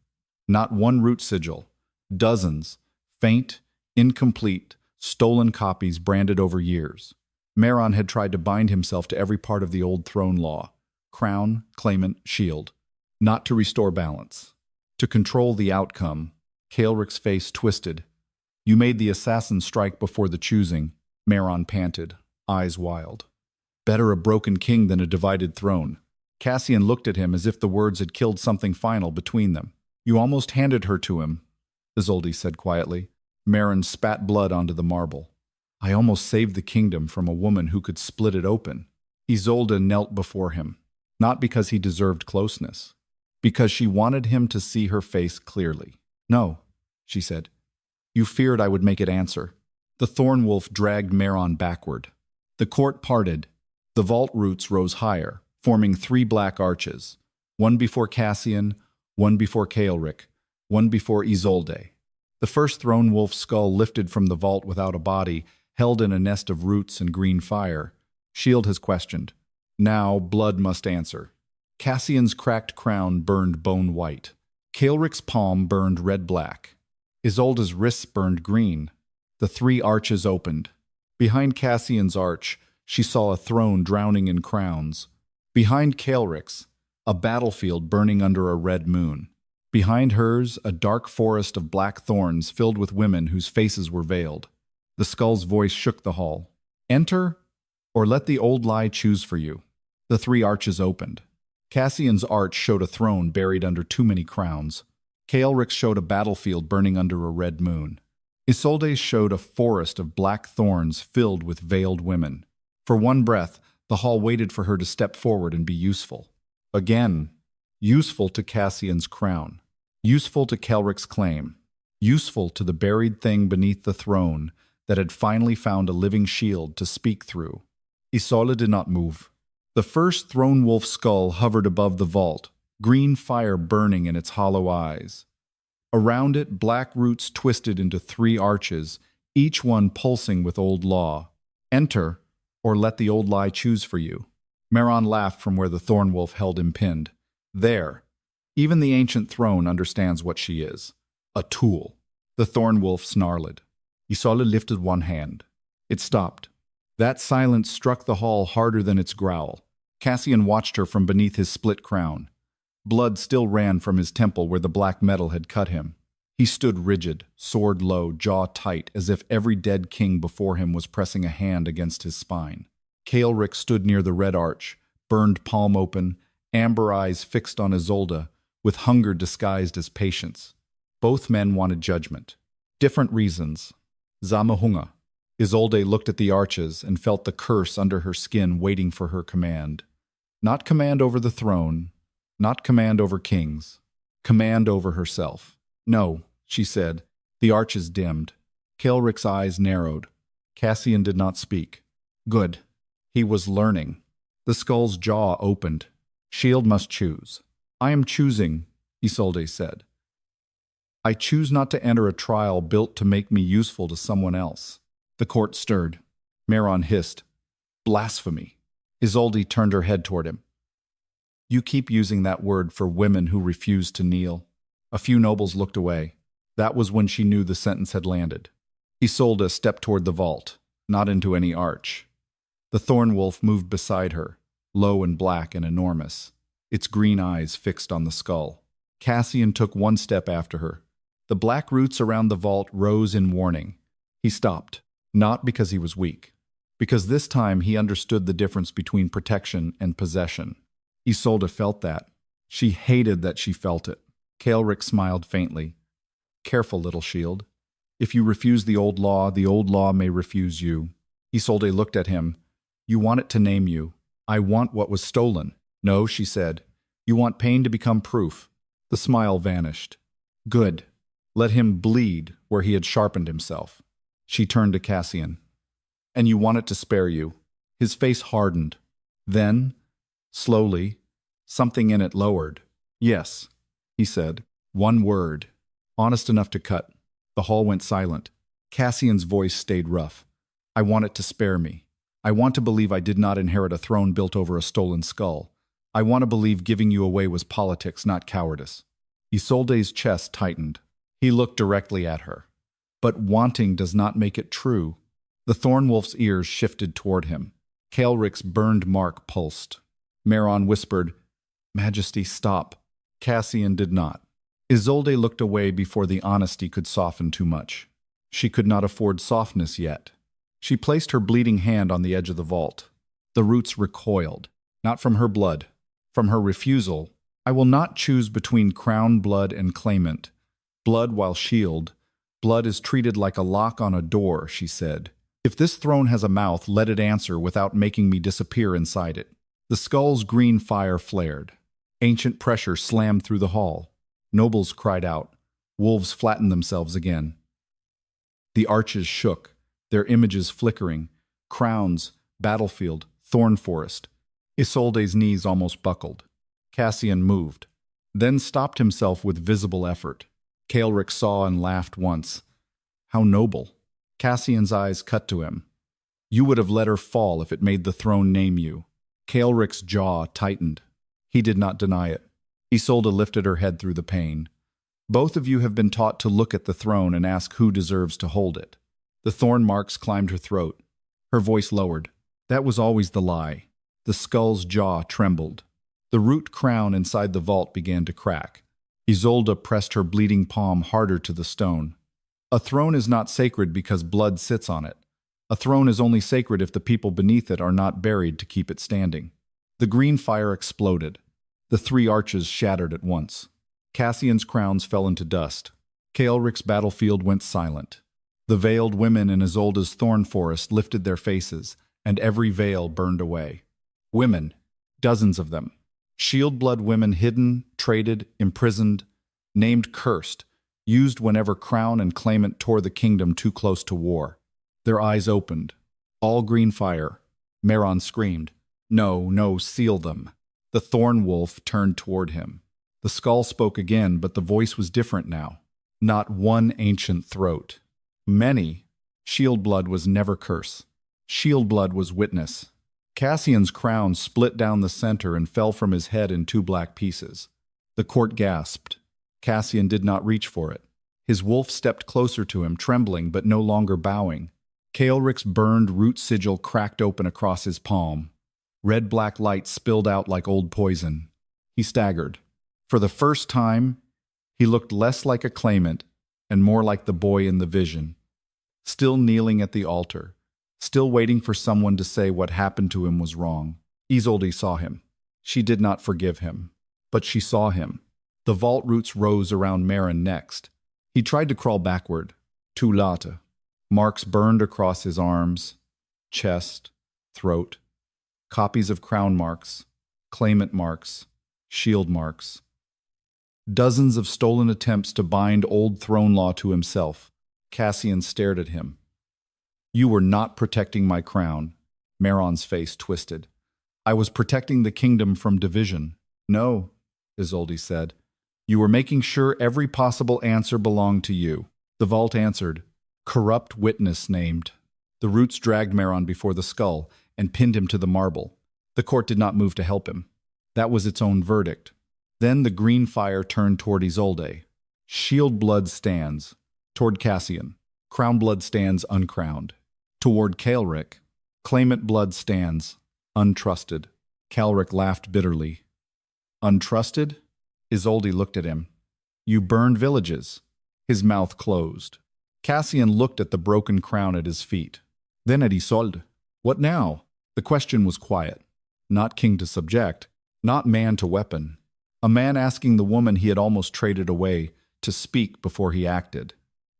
Not one root sigil. Dozens, faint, incomplete, stolen copies branded over years. Meron had tried to bind himself to every part of the old throne law. Crown, claimant, shield. Not to restore balance. To control the outcome. Kaelric's face twisted. You made the assassin strike before the choosing, Meron panted, eyes wild. Better a broken king than a divided throne. Cassian looked at him as if the words had killed something final between them. You almost handed her to him, Isolde said quietly. Meron spat blood onto the marble. I almost saved the kingdom from a woman who could split it open. Isolde knelt before him, not because he deserved closeness, because she wanted him to see her face clearly. No, she said. You feared I would make it answer. The thorn wolf dragged Meron backward. The court parted. The vault roots rose higher, forming 3 black arches, one before Cassian, one before Kaelric, one before Isolde. The first throne wolf skull lifted from the vault without a body, held in a nest of roots and green fire. Shield has questioned. Now blood must answer. Cassian's cracked crown burned bone white. Kaelric's palm burned red-black. Isolde's wrists burned green. The 3 arches opened. Behind Cassian's arch, she saw a throne drowning in crowns. Behind Kaelric's, a battlefield burning under a red moon. Behind hers, a dark forest of black thorns filled with women whose faces were veiled. The skull's voice shook the hall. Enter, or let the old lie choose for you. The 3 arches opened. Cassian's arch showed a throne buried under too many crowns. Kaelric showed a battlefield burning under a red moon. Isolde showed a forest of black thorns filled with veiled women. For one breath, the hall waited for her to step forward and be useful. Again, useful to Cassian's crown. Useful to Kaelric's claim. Useful to the buried thing beneath the throne that had finally found a living shield to speak through. Isolde did not move. The first throne wolf skull hovered above the vault, green fire burning in its hollow eyes. Around it, black roots twisted into 3 arches, each one pulsing with old law. Enter, or let the old lie choose for you. Meron laughed from where the thorn wolf held him pinned. There. Even the ancient throne understands what she is. A tool. The thorn wolf snarled. Isolde lifted one hand. It stopped. That silence struck the hall harder than its growl. Cassian watched her from beneath his split crown. Blood still ran from his temple where the black metal had cut him. He stood rigid, sword low, jaw tight, as if every dead king before him was pressing a hand against his spine. Kaelric stood near the red arch, burned palm open, amber eyes fixed on Isolde, with hunger disguised as patience. Both men wanted judgment. Different reasons. Zamahunga. Isolde looked at the arches and felt the curse under her skin waiting for her command. Not command over the throne, not command over kings, command over herself. No, she said. The arches dimmed. Kaelric's eyes narrowed. Cassian did not speak. Good. He was learning. The skull's jaw opened. Shield must choose. I am choosing, Isolde said. I choose not to enter a trial built to make me useful to someone else. The court stirred. Meron hissed. Blasphemy. Isolde turned her head toward him. You keep using that word for women who refuse to kneel. A few nobles looked away. That was when she knew the sentence had landed. Isolde stepped toward the vault, not into any arch. The thorn wolf moved beside her, low and black and enormous, its green eyes fixed on the skull. Cassian took one step after her. The black roots around the vault rose in warning. He stopped, not because he was weak, because this time he understood the difference between protection and possession. Isolde felt that. She hated that she felt it. Kaelric smiled faintly. Careful, little shield. If you refuse the old law may refuse you. Isolde looked at him. You want it to name you. I want what was stolen. No, she said. You want pain to become proof. The smile vanished. Good. Let him bleed where he had sharpened himself. She turned to Cassian. And you want it to spare you. His face hardened. Then, slowly, something in it lowered. Yes, he said. One word. Honest enough to cut. The hall went silent. Cassian's voice stayed rough. I want it to spare me. I want to believe I did not inherit a throne built over a stolen skull. I want to believe giving you away was politics, not cowardice. Isolde's chest tightened. He looked directly at her. But wanting does not make it true. The Thorn Wolf's ears shifted toward him. Kaelric's burned mark pulsed. Meron whispered, Majesty, stop. Cassian did not. Isolde looked away before the honesty could soften too much. She could not afford softness yet. She placed her bleeding hand on the edge of the vault. The roots recoiled, not from her blood, from her refusal. I will not choose between crown blood and claimant. Blood while shield. Blood is treated like a lock on a door, she said. If this throne has a mouth, let it answer without making me disappear inside it. The skull's green fire flared. Ancient pressure slammed through the hall. Nobles cried out. Wolves flattened themselves again. The arches shook, their images flickering. Crowns, battlefield, thorn forest. Isolde's knees almost buckled. Cassian moved, then stopped himself with visible effort. Kaelric saw and laughed once. How noble. Cassian's eyes cut to him. You would have let her fall if it made the throne name you. Kaelric's jaw tightened. He did not deny it. Isolde lifted her head through the pain. Both of you have been taught to look at the throne and ask who deserves to hold it. The thorn marks climbed her throat. Her voice lowered. That was always the lie. The skull's jaw trembled. The root crown inside the vault began to crack. Isolde pressed her bleeding palm harder to the stone. A throne is not sacred because blood sits on it. A throne is only sacred if the people beneath it are not buried to keep it standing. The green fire exploded. The three arches shattered at once. Cassian's crowns fell into dust. Kaelric's battlefield went silent. The veiled women in Isolde's thorn forest lifted their faces, and every veil burned away. Women, dozens of them. Shield blood women hidden, traded, imprisoned, named cursed, used whenever crown and claimant tore the kingdom too close to war. Their eyes opened. All green fire. Meron screamed. No, no, seal them. The thorn wolf turned toward him. The skull spoke again, but the voice was different now. Not one ancient throat. Many. Shield blood was never curse. Shield blood was witness. Cassian's crown split down the center and fell from his head in two black pieces. The court gasped. Cassian did not reach for it. His wolf stepped closer to him, trembling but no longer bowing. Kaelric's burned root sigil cracked open across his palm. Red-black light spilled out like old poison. He staggered. For the first time, he looked less like a claimant and more like the boy in the vision. Still kneeling at the altar, still waiting for someone to say what happened to him was wrong. Isolde saw him. She did not forgive him, but she saw him. The vault roots rose around Meron next. He tried to crawl backward. Too late. Marks burned across his arms, chest, throat. Copies of crown marks, claimant marks, shield marks. Dozens of stolen attempts to bind old throne law to himself. Cassian stared at him. You were not protecting my crown. Meron's face twisted. I was protecting the kingdom from division. No, Isolde said. You were making sure every possible answer belonged to you. The vault answered. Corrupt witness named. The roots dragged Meron before the skull and pinned him to the marble. The court did not move to help him. That was its own verdict. Then the green fire turned toward Isolde. Shield blood stands. Toward Cassian. Crown blood stands uncrowned. Toward Kaelric. Claimant blood stands. Untrusted. Kaelric laughed bitterly. Untrusted? Isolde looked at him. You burned villages. His mouth closed. Cassian looked at the broken crown at his feet. Then at Isolde. What now? The question was quiet. Not king to subject. Not man to weapon. A man asking the woman he had almost traded away to speak before he acted.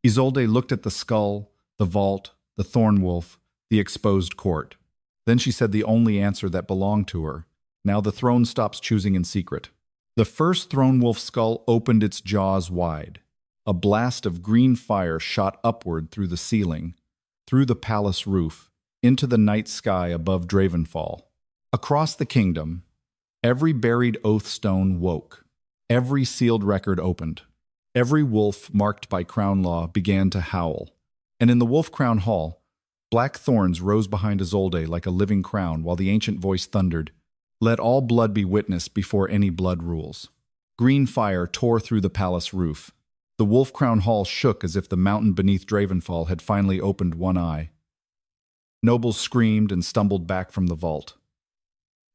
Isolde looked at the skull, the vault, the thorn wolf, the exposed court. Then she said the only answer that belonged to her. Now the throne stops choosing in secret. The first throne wolf skull opened its jaws wide. A blast of green fire shot upward through the ceiling, through the palace roof, into the night sky above Dravenfall. Across the kingdom, every buried oath stone woke. Every sealed record opened. Every wolf marked by crown law began to howl. And in the Wolf Crown Hall, black thorns rose behind Isolde like a living crown while the ancient voice thundered, "Let all blood be witnessed before any blood rules." Green fire tore through the palace roof. The Wolf Crown Hall shook as if the mountain beneath Dravenfall had finally opened one eye. Nobles screamed and stumbled back from the vault.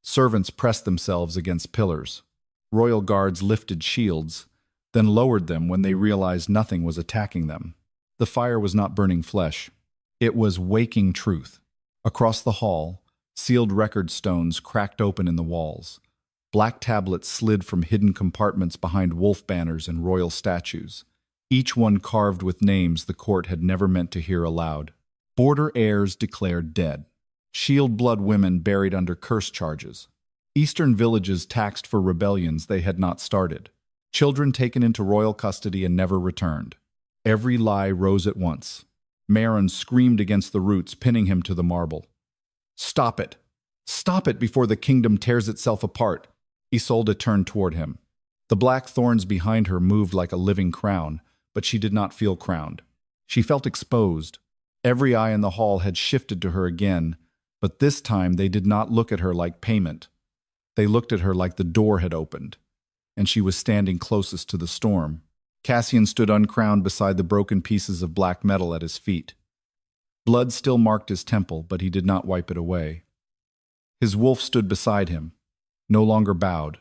Servants pressed themselves against pillars. Royal guards lifted shields, then lowered them when they realized nothing was attacking them. The fire was not burning flesh. It was waking truth. Across the hall, sealed record stones cracked open in the walls. Black tablets slid from hidden compartments behind wolf banners and royal statues, each one carved with names the court had never meant to hear aloud. Border heirs declared dead. Shield blood women buried under curse charges. Eastern villages taxed for rebellions they had not started. Children taken into royal custody and never returned. Every lie rose at once. Maron screamed against the roots, pinning him to the marble. "Stop it! Stop it before the kingdom tears itself apart!" Isolde turned toward him. The black thorns behind her moved like a living crown, but she did not feel crowned. She felt exposed. Every eye in the hall had shifted to her again, but this time they did not look at her like payment. They looked at her like the door had opened, and she was standing closest to the storm. Cassian stood uncrowned beside the broken pieces of black metal at his feet. Blood still marked his temple, but he did not wipe it away. His wolf stood beside him, no longer bowed,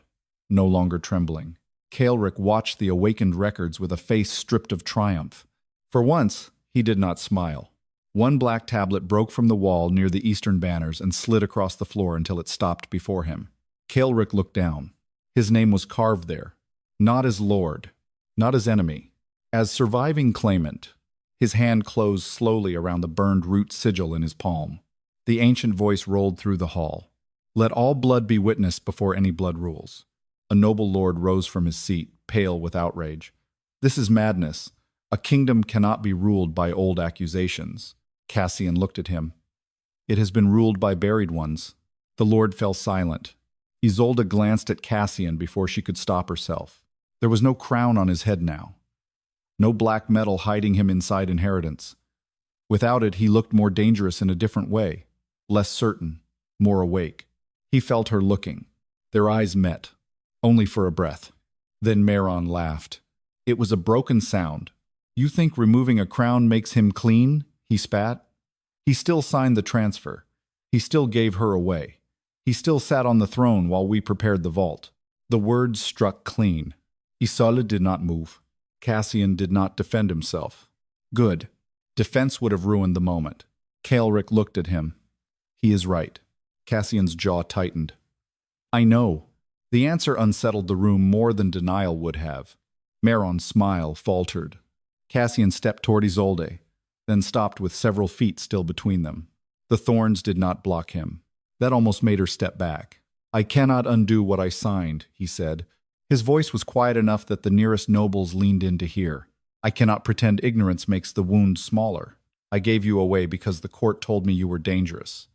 no longer trembling. Kaelric watched the awakened records with a face stripped of triumph. For once, he did not smile. One black tablet broke from the wall near the eastern banners and slid across the floor until it stopped before him. Kaelric looked down. His name was carved there, not as lord, not as enemy, as surviving claimant. His hand closed slowly around the burned root sigil in his palm. The ancient voice rolled through the hall. "Let all blood be witnessed before any blood rules." A noble lord rose from his seat, pale with outrage. "This is madness. A kingdom cannot be ruled by old accusations." Cassian looked at him. "It has been ruled by buried ones." The lord fell silent. Isolde glanced at Cassian before she could stop herself. There was no crown on his head now. No black metal hiding him inside inheritance. Without it, he looked more dangerous in a different way, less certain, more awake. He felt her looking. Their eyes met, only for a breath. Then Maron laughed. It was a broken sound. "You think removing a crown makes him clean?" he spat. He still signed the transfer. He still gave her away. He still sat on the throne while we prepared the vault. The words struck clean. Isolde did not move. Cassian did not defend himself. Good. Defense would have ruined the moment. Kaelric looked at him. "He is right." Cassian's jaw tightened. "I know." The answer unsettled the room more than denial would have. Maron's smile faltered. Cassian stepped toward Isolde, then stopped with several feet still between them. The thorns did not block him. That almost made her step back. "I cannot undo what I signed," he said. His voice was quiet enough that the nearest nobles leaned in to hear. "I cannot pretend ignorance makes the wound smaller. I gave you away because the court told me you were dangerous,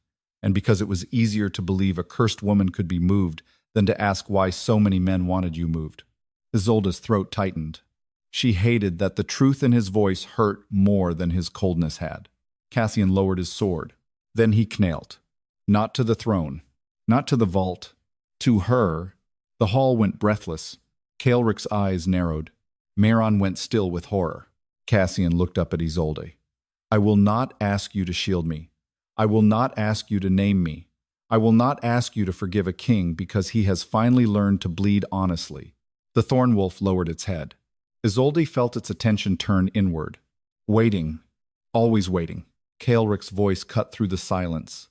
and because it was easier to believe a cursed woman could be moved than to ask why so many men wanted you moved." Isolde's throat tightened. She hated that the truth in his voice hurt more than his coldness had. Cassian lowered his sword. Then he knelt. Not to the throne, not to the vault, to her. The hall went breathless. Kaelric's eyes narrowed. Maron went still with horror. Cassian looked up at Isolde. "I will not ask you to shield me. I will not ask you to name me. I will not ask you to forgive a king because he has finally learned to bleed honestly." The thorn wolf lowered its head. Isolde felt its attention turn inward. Waiting. Always waiting. Kaelric's voice cut through the silence.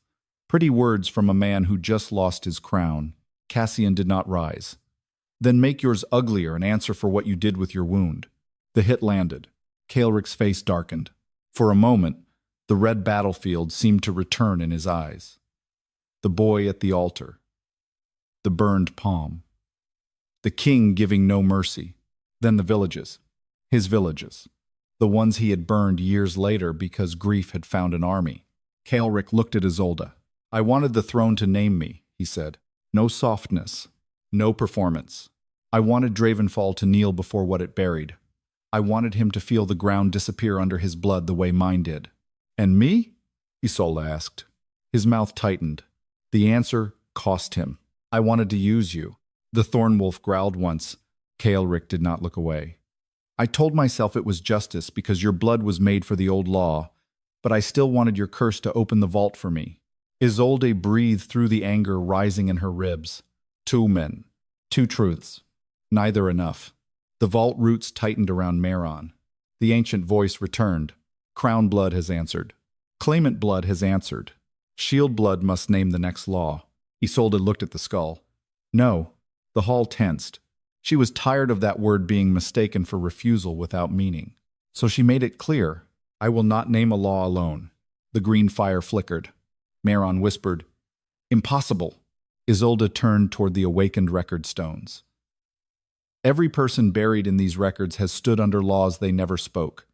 Pretty words from a man who just lost his crown. Cassian did not rise. "Then make yours uglier and answer for what you did with your wound." The hit landed. Kaelric's face darkened. For a moment, the red battlefield seemed to return in his eyes. The boy at the altar. The burned palm. The king giving no mercy. Then the villages. His villages. The ones he had burned years later because grief had found an army. Kaelric looked at Isolde. "I wanted the throne to name me," he said. "No softness. No performance. I wanted Dravenfall to kneel before what it buried. I wanted him to feel the ground disappear under his blood the way mine did." "And me?" Isolde asked. His mouth tightened. The answer cost him. "I wanted to use you." The Thorn wolf growled once. Kaelric did not look away. "I told myself it was justice because your blood was made for the old law, but I still wanted your curse to open the vault for me." Isolde breathed through the anger rising in her ribs. Two men. Two truths. Neither enough. The vault roots tightened around Meron. The ancient voice returned. "Crown blood has answered. Claimant blood has answered. Shield blood must name the next law." Isolde looked at the skull. "No." The hall tensed. She was tired of that word being mistaken for refusal without meaning. So she made it clear. "I will not name a law alone." The green fire flickered. Meron whispered, "Impossible." Isolde turned toward the awakened record stones. Every person buried in these records has stood under laws they never spoke.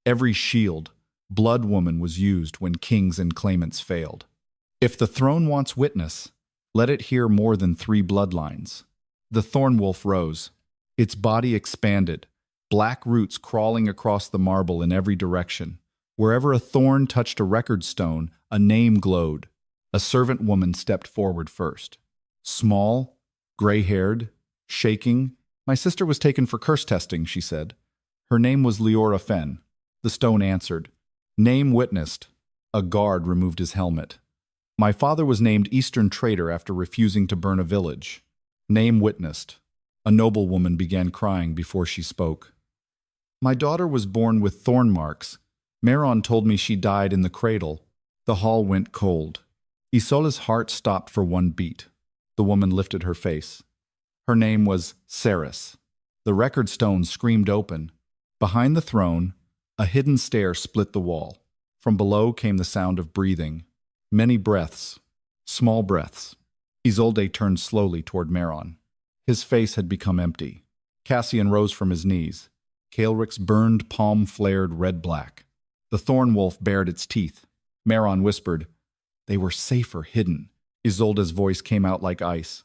Every shield, blood woman was used when kings and claimants failed. If the throne wants witness, let it hear more than 3 bloodlines. The thorn wolf rose. Its body expanded, black roots crawling across the marble in every direction. Wherever a thorn touched a record stone, a name glowed. A servant woman stepped forward first. Small, gray-haired, shaking. "My sister was taken for curse testing," she said. Her name was Leora Fen. The stone answered. "Name witnessed." A guard removed his helmet. "My father was named Eastern Traitor after refusing to burn a village." Name witnessed. A noblewoman began crying before she spoke. "My daughter was born with thorn marks. Meron told me she died in the cradle." The hall went cold. Isolde's heart stopped for one beat. The woman lifted her face. Her name was Saris. The record stone screamed open. Behind the throne, a hidden stair split the wall. From below came the sound of breathing. Many breaths. Small breaths. Isolde turned slowly toward Meron. His face had become empty. Cassian rose from his knees. Kaelric's burned palm flared red-black. The thorn wolf bared its teeth. Meron whispered, "They were safer hidden." Isolde's voice came out like ice.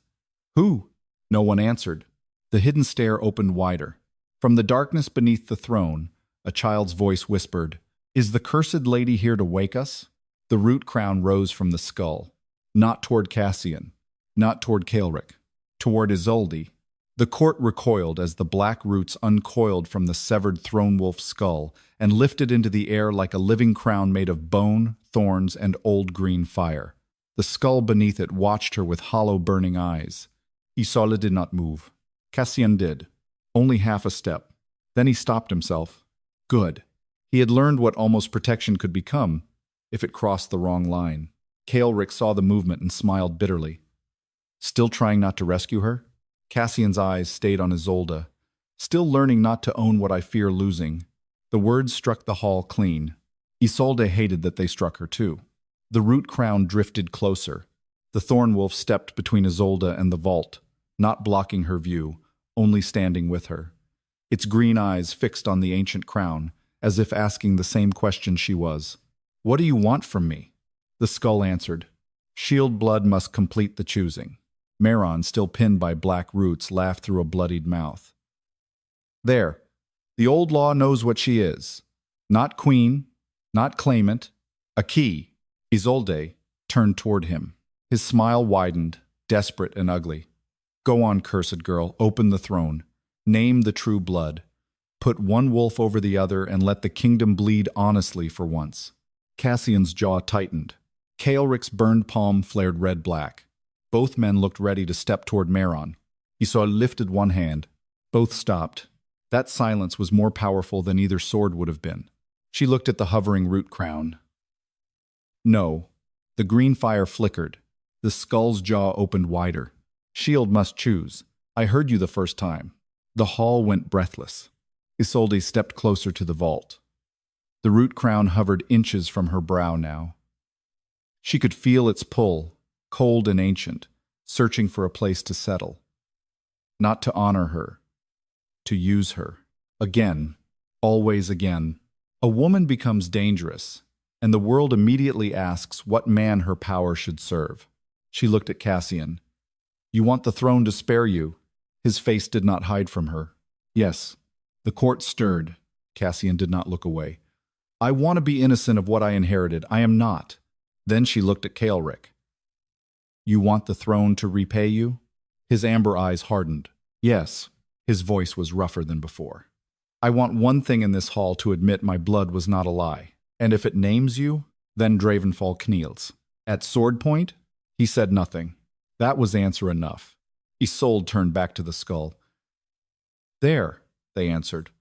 "Who?" No one answered. The hidden stair opened wider. From the darkness beneath the throne, a child's voice whispered, "Is the cursed lady here to wake us?" The root crown rose from the skull. Not toward Cassian. Not toward Kaelric. Toward Isolde. The court recoiled as the black roots uncoiled from the severed throne wolf's skull and lifted into the air like a living crown made of bone, thorns, and old green fire. The skull beneath it watched her with hollow burning eyes. Isolde did not move. Cassian did. Only half a step. Then he stopped himself. Good. He had learned what almost protection could become if it crossed the wrong line. Kaelric saw the movement and smiled bitterly. Still trying not to rescue her? Cassian's eyes stayed on Isolde. Still learning not to own what I fear losing. The words struck the hall clean. Isolde hated that they struck her too. The root crown drifted closer. The thorn wolf stepped between Isolde and the vault, not blocking her view, only standing with her. Its green eyes fixed on the ancient crown, as if asking the same question she was. "What do you want from me?" The skull answered, "Shield blood must complete the choosing." Meron, still pinned by black roots, laughed through a bloodied mouth. "There. The old law knows what she is. Not queen, not claimant, a key." Isolde turned toward him. His smile widened, desperate and ugly. "Go on, cursed girl, open the throne. Name the true blood. Put one wolf over the other and let the kingdom bleed honestly for once." Cassian's jaw tightened. Kaelric's burned palm flared red-black. Both men looked ready to step toward Meron. Isolde lifted one hand. Both stopped. That silence was more powerful than either sword would have been. She looked at the hovering root crown. No. The green fire flickered. The skull's jaw opened wider. "Shield must choose. I heard you the first time." The hall went breathless. Isolde stepped closer to the vault. The root crown hovered inches from her brow now. She could feel its pull, cold and ancient, searching for a place to settle. Not to honor her. To use her. Again, Always again. A woman becomes dangerous, and the world immediately asks what man her power should serve. She looked at Cassian. You want the throne to spare you? His face did not hide from her. Yes. The court stirred. Cassian did not look away. I want to be innocent of what I inherited. I am not. Then she looked at Kaelric. You want the throne to repay you? His amber eyes hardened. Yes. His voice was rougher than before. I want one thing in this hall to admit my blood was not a lie. And if it names you, then Dravenfall kneels. At sword point? He said nothing. That was answer enough. Isolde turned back to the skull. There, they answered.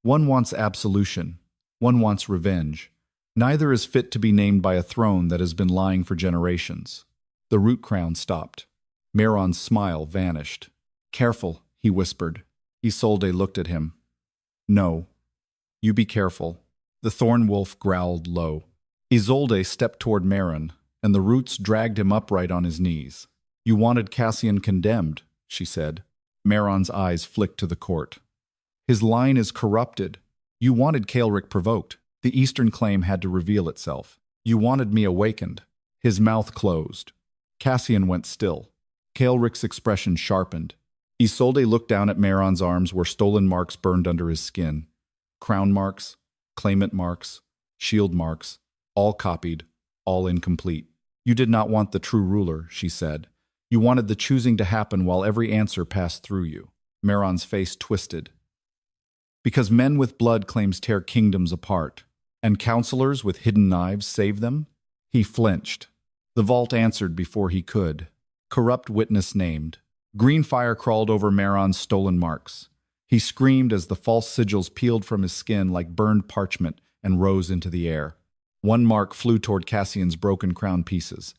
One wants absolution. One wants revenge. Neither is fit to be named by a throne that has been lying for generations. The root crown stopped. Meron's smile vanished. Careful, he whispered. Isolde looked at him. No. You be careful. The thorn wolf growled low. Isolde stepped toward Meron, and the roots dragged him upright on his knees. You wanted Cassian condemned, she said. Meron's eyes flicked to the court. His line is corrupted. You wanted Kaelric provoked. The eastern claim had to reveal itself. You wanted me awakened. His mouth closed. Cassian went still. Kaelric's expression sharpened. Isolde looked down at Meron's arms where stolen marks burned under his skin. Crown marks, claimant marks, shield marks, all copied, all incomplete. You did not want the true ruler, she said. You wanted the choosing to happen while every answer passed through you. Meron's face twisted. Because men with blood claims tear kingdoms apart, and counselors with hidden knives save them? He flinched. The vault answered before he could. Corrupt witness named. Green fire crawled over Meron's stolen marks. He screamed as the false sigils peeled from his skin like burned parchment and rose into the air. One mark flew toward Cassian's broken crown pieces,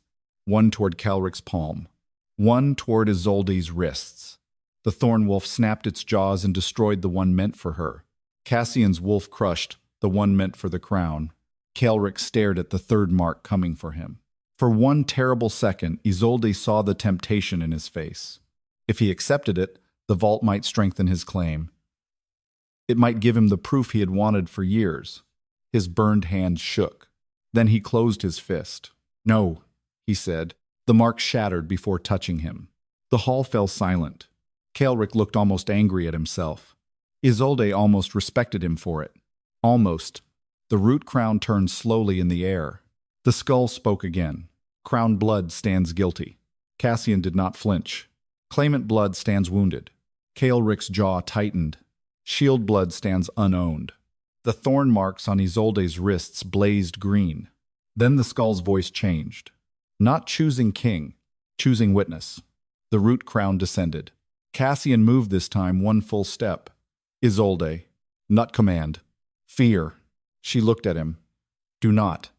one toward Kaelric's palm, one toward Isolde's wrists. The thorn wolf snapped its jaws and destroyed the one meant for her. Cassian's wolf crushed the one meant for the crown. Kaelric stared at the third mark coming for him. For one terrible second, Isolde saw the temptation in his face. If he accepted it, the vault might strengthen his claim. It might give him the proof he had wanted for years. His burned hand shook. Then he closed his fist. No, he said. The mark shattered before touching him. The hall fell silent. Kaelric looked almost angry at himself. Isolde almost respected him for it. Almost. The root crown turned slowly in the air. The skull spoke again. Crown blood stands guilty. Cassian did not flinch. Claimant blood stands wounded. Kaelric's jaw tightened. Shield blood stands unowned. The thorn marks on Isolde's wrists blazed green. Then the skull's voice changed. Not choosing king, choosing witness. The root crown descended. Cassian moved this time one full step. Isolde. Not command. Fear. She looked at him. Do not.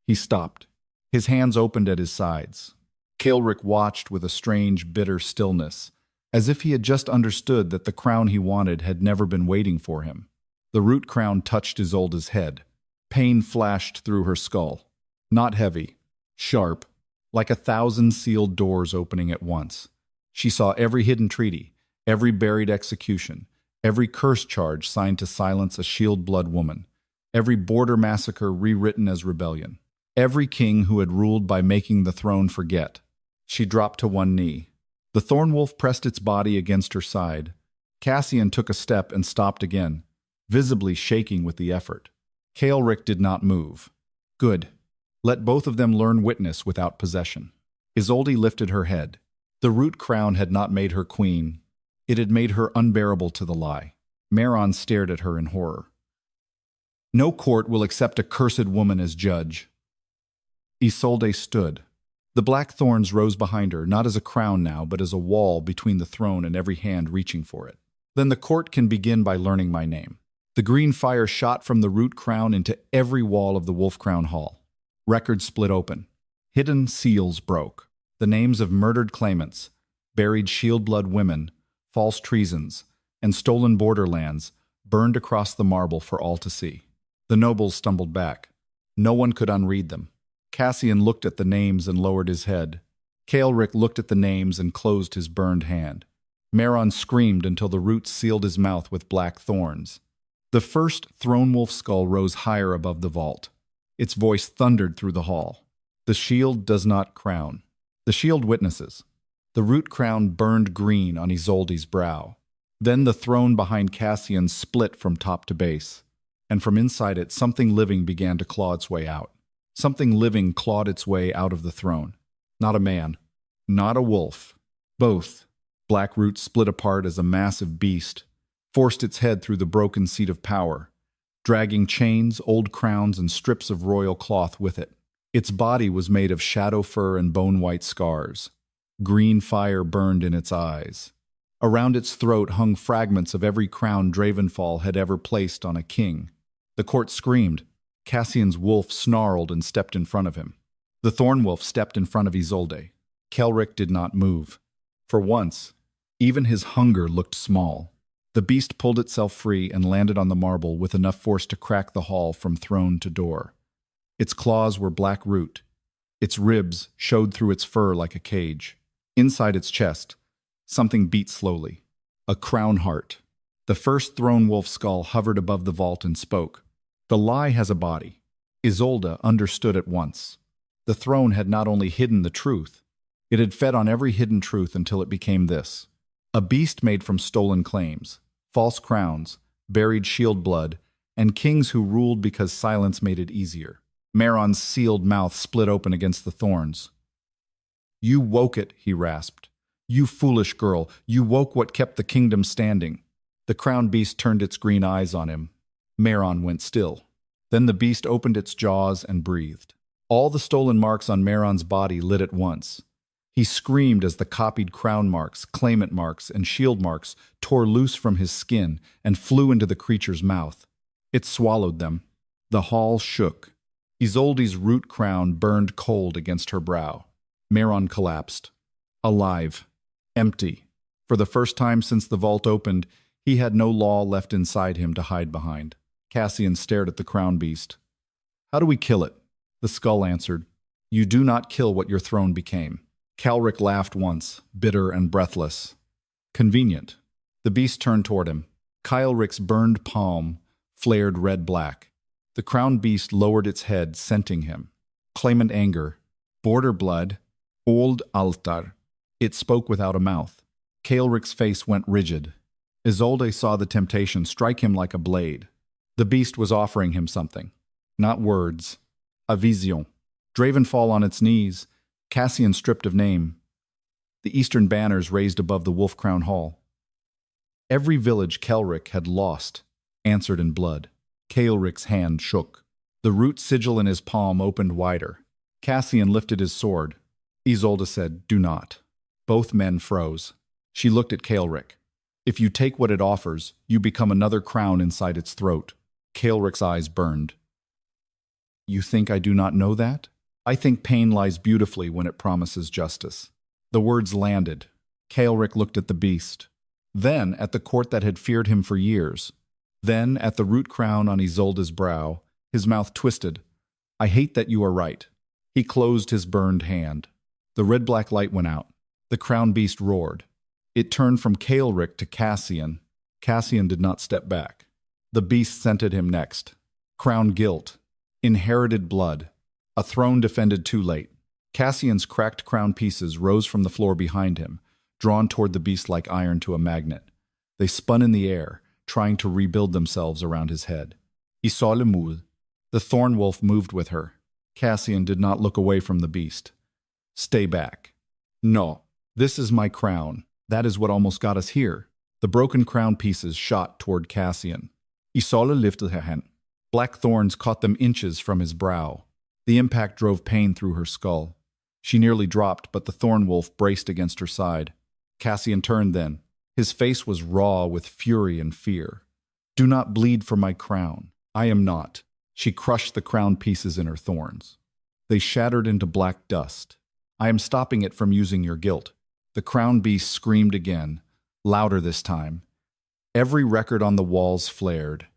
He stopped. His hands opened at his sides. Kaelric watched with a strange, bitter stillness, as if he had just understood that the crown he wanted had never been waiting for him. The root crown touched Isolde's head. Pain flashed through her skull. Not heavy. Sharp. Like 1,000 sealed doors opening at once. She saw every hidden treaty, every buried execution, every curse charge signed to silence a shield-blood woman, every border massacre rewritten as rebellion, every king who had ruled by making the throne forget. She dropped to one knee. The thorn wolf pressed its body against her side. Cassian took a step and stopped again, visibly shaking with the effort. Kaelric did not move. Good. Let both of them learn witness without possession. Isolde lifted her head. The root crown had not made her queen. It had made her unbearable to the lie. Meron stared at her in horror. No court will accept a cursed woman as judge. Isolde stood. The black thorns rose behind her, not as a crown now, but as a wall between the throne and every hand reaching for it. Then the court can begin by learning my name. The green fire shot from the root crown into every wall of the Wolf Crown Hall. Records split open. Hidden seals broke. The names of murdered claimants, buried shield-blood women, false treasons, and stolen borderlands burned across the marble for all to see. The nobles stumbled back. No one could unread them. Cassian looked at the names and lowered his head. Kaelric looked at the names and closed his burned hand. Meron screamed until the roots sealed his mouth with black thorns. The first throne wolf skull rose higher above the vault. Its voice thundered through the hall. The shield does not crown. The shield witnesses. The root crown burned green on Isolde's brow. Then the throne behind Cassian split from top to base, and from inside it something living began to claw its way out. Something living clawed its way out of the throne. Not a man. Not a wolf. Both. Black root split apart as a massive beast forced its head through the broken seat of power, dragging chains, old crowns, and strips of royal cloth with it. Its body was made of shadow fur and bone-white scars. Green fire burned in its eyes. Around its throat hung fragments of every crown Dravenfall had ever placed on a king. The court screamed. Cassian's wolf snarled and stepped in front of him. The Thorn wolf stepped in front of Isolde. Kaelric did not move. For once, even his hunger looked small. The beast pulled itself free and landed on the marble with enough force to crack the hall from throne to door. Its claws were black root. Its ribs showed through its fur like a cage. Inside its chest, something beat slowly. A crown heart. The first throne wolf skull hovered above the vault and spoke. The lie has a body. Isolde understood at once. The throne had not only hidden the truth, it had fed on every hidden truth until it became this. A beast made from stolen claims, false crowns, buried shield blood, and kings who ruled because silence made it easier. Meron's sealed mouth split open against the thorns. "You woke it," he rasped. "You foolish girl, you woke what kept the kingdom standing." The crown beast turned its green eyes on him. Meron went still. Then the beast opened its jaws and breathed. All the stolen marks on Meron's body lit at once. He screamed as the copied crown marks, claimant marks, and shield marks tore loose from his skin and flew into the creature's mouth. It swallowed them. The hall shook. Isolde's root crown burned cold against her brow. Meron collapsed. Alive. Empty. For the first time since the vault opened, he had no law left inside him to hide behind. Cassian stared at the crown beast. "How do we kill it?" The skull answered. "You do not kill what your throne became." Kaelric laughed once, bitter and breathless. "Convenient." The beast turned toward him. Kaelric's burned palm flared red-black. The crown beast lowered its head, scenting him. Claimant anger. Border blood. Old altar. It spoke without a mouth. Kaelric's face went rigid. Isolde saw the temptation strike him like a blade. The beast was offering him something. Not words. A vision. Draven fall on its knees. Cassian stripped of name. The eastern banners raised above the Wolf Crown Hall. Every village Kaelric had lost answered in blood. Kaelric's hand shook. The root sigil in his palm opened wider. Cassian lifted his sword. Isolde said, "Do not." Both men froze. She looked at Kaelric. "If you take what it offers, you become another crown inside its throat." Kaelric's eyes burned. "You think I do not know that? I think pain lies beautifully when it promises justice." The words landed. Kaelric looked at the beast. Then at the court that had feared him for years. Then at the root crown on Isolde's brow. His mouth twisted. "I hate that you are right." He closed his burned hand. The red-black light went out. The crown beast roared. It turned from Kaelric to Cassian. Cassian did not step back. The beast scented him next. Crown guilt. Inherited blood. A throne defended too late. Cassian's cracked crown pieces rose from the floor behind him, drawn toward the beast like iron to a magnet. They spun in the air, trying to rebuild themselves around his head. Isolde Vale. The thorn wolf moved with her. Cassian did not look away from the beast. "Stay back." "No, this is my crown. That is what almost got us here." The broken crown pieces shot toward Cassian. Isolde lifted her hand. Black thorns caught them inches from his brow. The impact drove pain through her skull. She nearly dropped, but the thorn wolf braced against her side. Cassian turned then. His face was raw with fury and fear. "Do not bleed for my crown. I am not." She crushed the crown pieces in her thorns. They shattered into black dust. "I am stopping it from using your guilt." The crown beast screamed again, louder this time. Every record on the walls flared.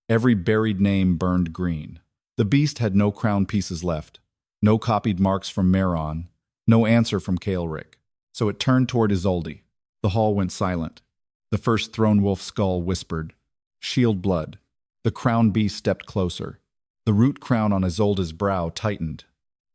Every buried name burned green. The beast had no crown pieces left, no copied marks from Meron, no answer from Kaelric. So it turned toward Isolde. The hall went silent. The first throne wolf skull whispered, Shield blood. The crown beast stepped closer. The root crown on Isolde's brow tightened.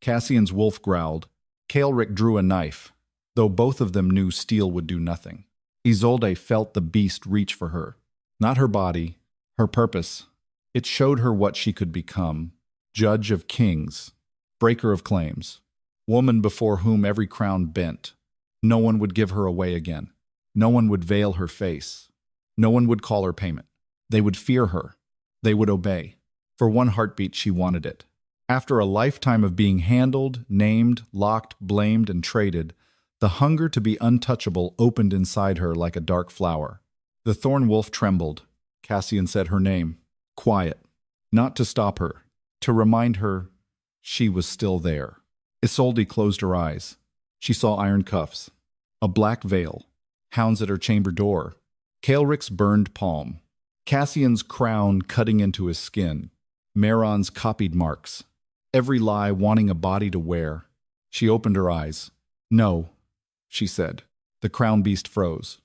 Cassian's wolf growled. Kaelric drew a knife, though both of them knew steel would do nothing. Isolde felt the beast reach for her. Not her body, her purpose. It showed her what she could become. Judge of kings. Breaker of claims. Woman before whom every crown bent. No one would give her away again. No one would veil her face. No one would call her payment. They would fear her. They would obey. For one heartbeat she wanted it. After a lifetime of being handled, named, locked, blamed, and traded, the hunger to be untouchable opened inside her like a dark flower. The thorn wolf trembled. Cassian said her name. Quiet. Not to stop her. To remind her she was still there. Isolde closed her eyes. She saw iron cuffs. A black veil. Hounds at her chamber door. Kaelric's burned palm. Cassian's crown cutting into his skin. Meron's copied marks. Every lie wanting a body to wear. She opened her eyes. No, she said. The crown beast froze.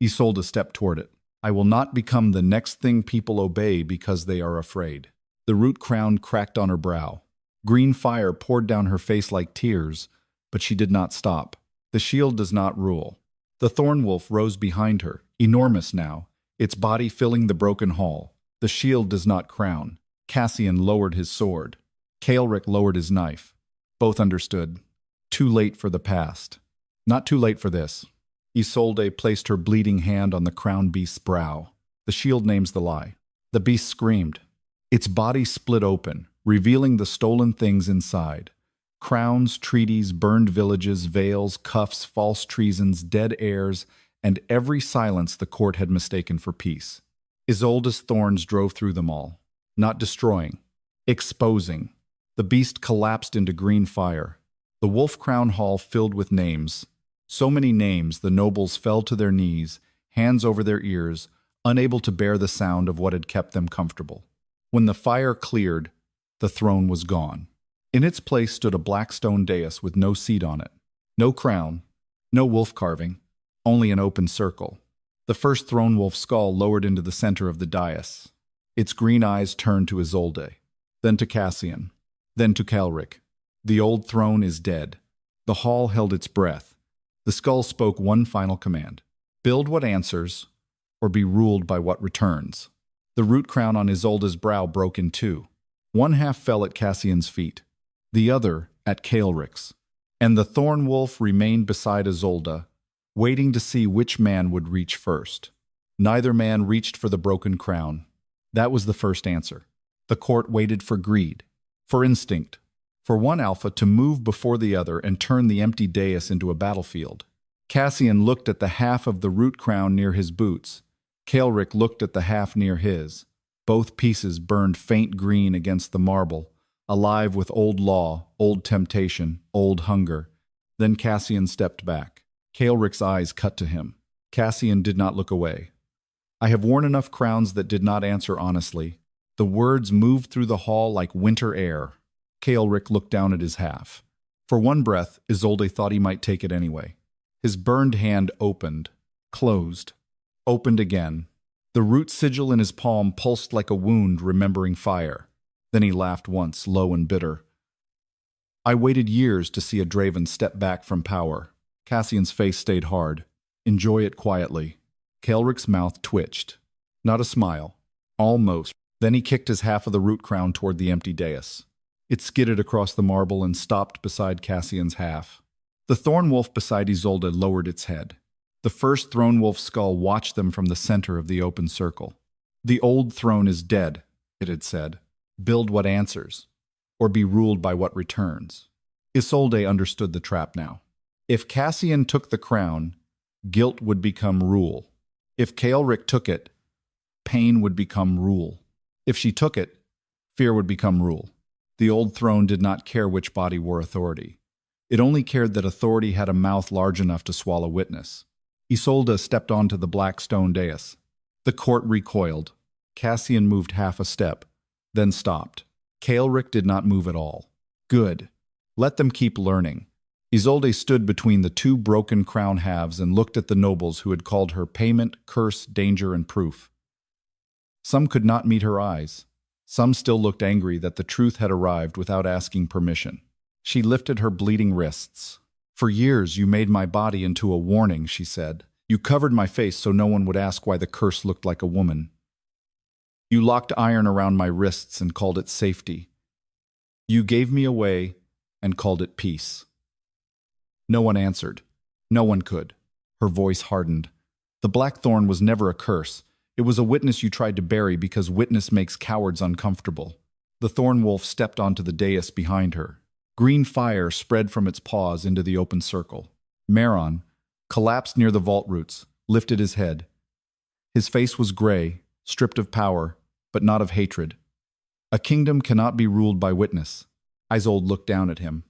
Isolde stepped toward it. I will not become the next thing people obey because they are afraid. The root crown cracked on her brow. Green fire poured down her face like tears, but she did not stop. The shield does not rule. The thorn wolf rose behind her, enormous now, its body filling the broken hall. The shield does not crown. Cassian lowered his sword. Kaelric lowered his knife. Both understood. Too late for the past. Not too late for this. Isolde placed her bleeding hand on the crown beast's brow. The shield names the lie. The beast screamed. Its body split open, revealing the stolen things inside. Crowns, treaties, burned villages, veils, cuffs, false treasons, dead heirs, and every silence the court had mistaken for peace. Isolde's thorns drove through them all, not destroying, exposing. The beast collapsed into green fire. The wolf crown hall filled with names. So many names the nobles fell to their knees, hands over their ears, unable to bear the sound of what had kept them comfortable. When the fire cleared, the throne was gone. In its place stood a black stone dais with no seat on it. No crown, no wolf carving, only an open circle. The first throne wolf skull lowered into the center of the dais. Its green eyes turned to Isolde, then to Cassian, then to Kaelric. The old throne is dead. The hall held its breath. The skull spoke one final command. Build what answers, or be ruled by what returns. The root crown on Isolde's brow broke in two. One half fell at Cassian's feet, the other at Kaelric's. And the thorn wolf remained beside Isolde, waiting to see which man would reach first. Neither man reached for the broken crown. That was the first answer. The court waited for greed, for instinct, for one alpha to move before the other and turn the empty dais into a battlefield. Cassian looked at the half of the root crown near his boots. Kaelric looked at the half near his. Both pieces burned faint green against the marble, alive with old law, old temptation, old hunger. Then Cassian stepped back. Kaelric's eyes cut to him. Cassian did not look away. I have worn enough crowns that did not answer honestly. The words moved through the hall like winter air. Kaelric looked down at his half. For one breath, Isolde thought he might take it anyway. His burned hand opened, closed, opened again. The root sigil in his palm pulsed like a wound remembering fire. Then he laughed once, low and bitter. I waited years to see a Draven step back from power. Cassian's face stayed hard. Enjoy it quietly. Kaelric's mouth twitched. Not a smile. Almost. Then he kicked his half of the root crown toward the empty dais. It skidded across the marble and stopped beside Cassian's half. The thorn wolf beside Isolde lowered its head. The first throne wolf skull watched them from the center of the open circle. The old throne is dead, it had said. Build what answers, or be ruled by what returns. Isolde understood the trap now. If Cassian took the crown, guilt would become rule. If Kaelric took it, pain would become rule. If she took it, fear would become rule. The old throne did not care which body wore authority. It only cared that authority had a mouth large enough to swallow witness. Isolde stepped onto the black stone dais. The court recoiled. Cassian moved half a step, then stopped. Kaelric did not move at all. Good. Let them keep learning. Isolde stood between the two broken crown halves and looked at the nobles who had called her payment, curse, danger, and proof. Some could not meet her eyes. Some still looked angry that the truth had arrived without asking permission. She lifted her bleeding wrists. "For years you made my body into a warning," she said. "You covered my face so no one would ask why the curse looked like a woman. You locked iron around my wrists and called it safety. You gave me away and called it peace." No one answered. No one could. Her voice hardened. "The black thorn was never a curse. It was a witness you tried to bury because witness makes cowards uncomfortable." The thorn wolf stepped onto the dais behind her. Green fire spread from its paws into the open circle. Meron, collapsed near the vault roots, lifted his head. His face was gray, stripped of power, but not of hatred. A kingdom cannot be ruled by witness. Isolde looked down at him.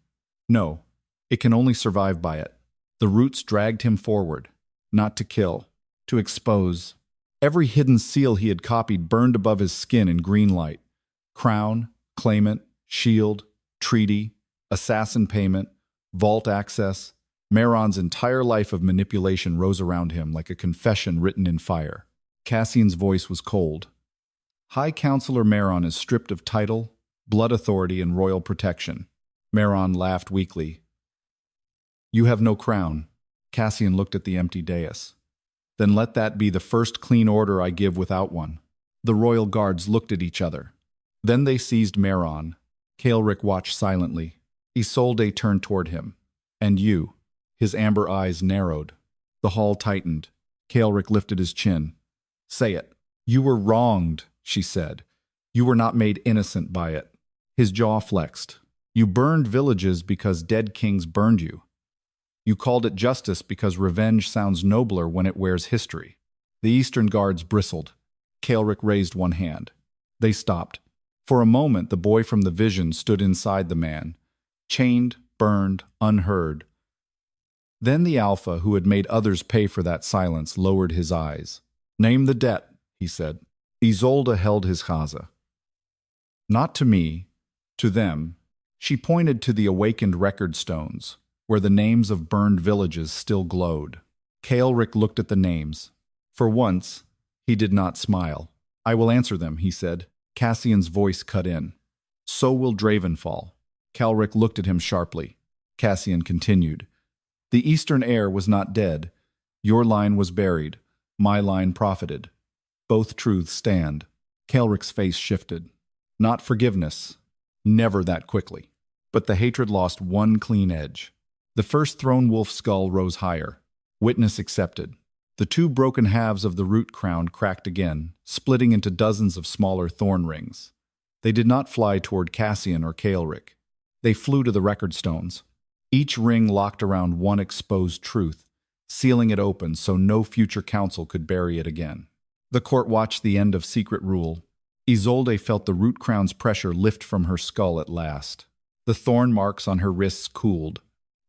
No, it can only survive by it. The roots dragged him forward, not to kill, to expose. Every hidden seal he had copied burned above his skin in green light. Crown, claimant, shield, treaty, assassin payment, vault access. Meron's entire life of manipulation rose around him like a confession written in fire. Cassian's voice was cold. "High Counselor Meron is stripped of title, blood authority, and royal protection." Meron laughed weakly. "You have no crown." Cassian looked at the empty dais. "Then let that be the first clean order I give without one." The royal guards looked at each other. Then they seized Meron. Kaelric watched silently. Isolde turned toward him. "And you?" His amber eyes narrowed. The hall tightened. Kaelric lifted his chin. "Say it." "You were wronged," she said. "You were not made innocent by it." His jaw flexed. "You burned villages because dead kings burned you. You called it justice because revenge sounds nobler when it wears history." The Eastern guards bristled. Kaelric raised one hand. They stopped. For a moment, the boy from the vision stood inside the man, chained, burned, unheard. Then the Alpha, who had made others pay for that silence, lowered his eyes. "Name the debt," he said. Isolde held his chaza. "Not to me, to them." She pointed to the awakened record stones, where the names of burned villages still glowed. Kaelric looked at the names. For once, he did not smile. "I will answer them," he said. Cassian's voice cut in. "So will Draven fall." Kaelric looked at him sharply. Cassian continued. "The Eastern heir was not dead. Your line was buried. My line profited. Both truths stand." Kaelric's face shifted. Not forgiveness. Never that quickly. But the hatred lost one clean edge. The first throne wolf skull rose higher. Witness accepted. The two broken halves of the root crown cracked again, splitting into dozens of smaller thorn rings. They did not fly toward Cassian or Kaelric. They flew to the record stones. Each ring locked around one exposed truth, sealing it open so no future council could bury it again. The court watched the end of secret rule. Isolde felt the root crown's pressure lift from her skull at last. The thorn marks on her wrists cooled.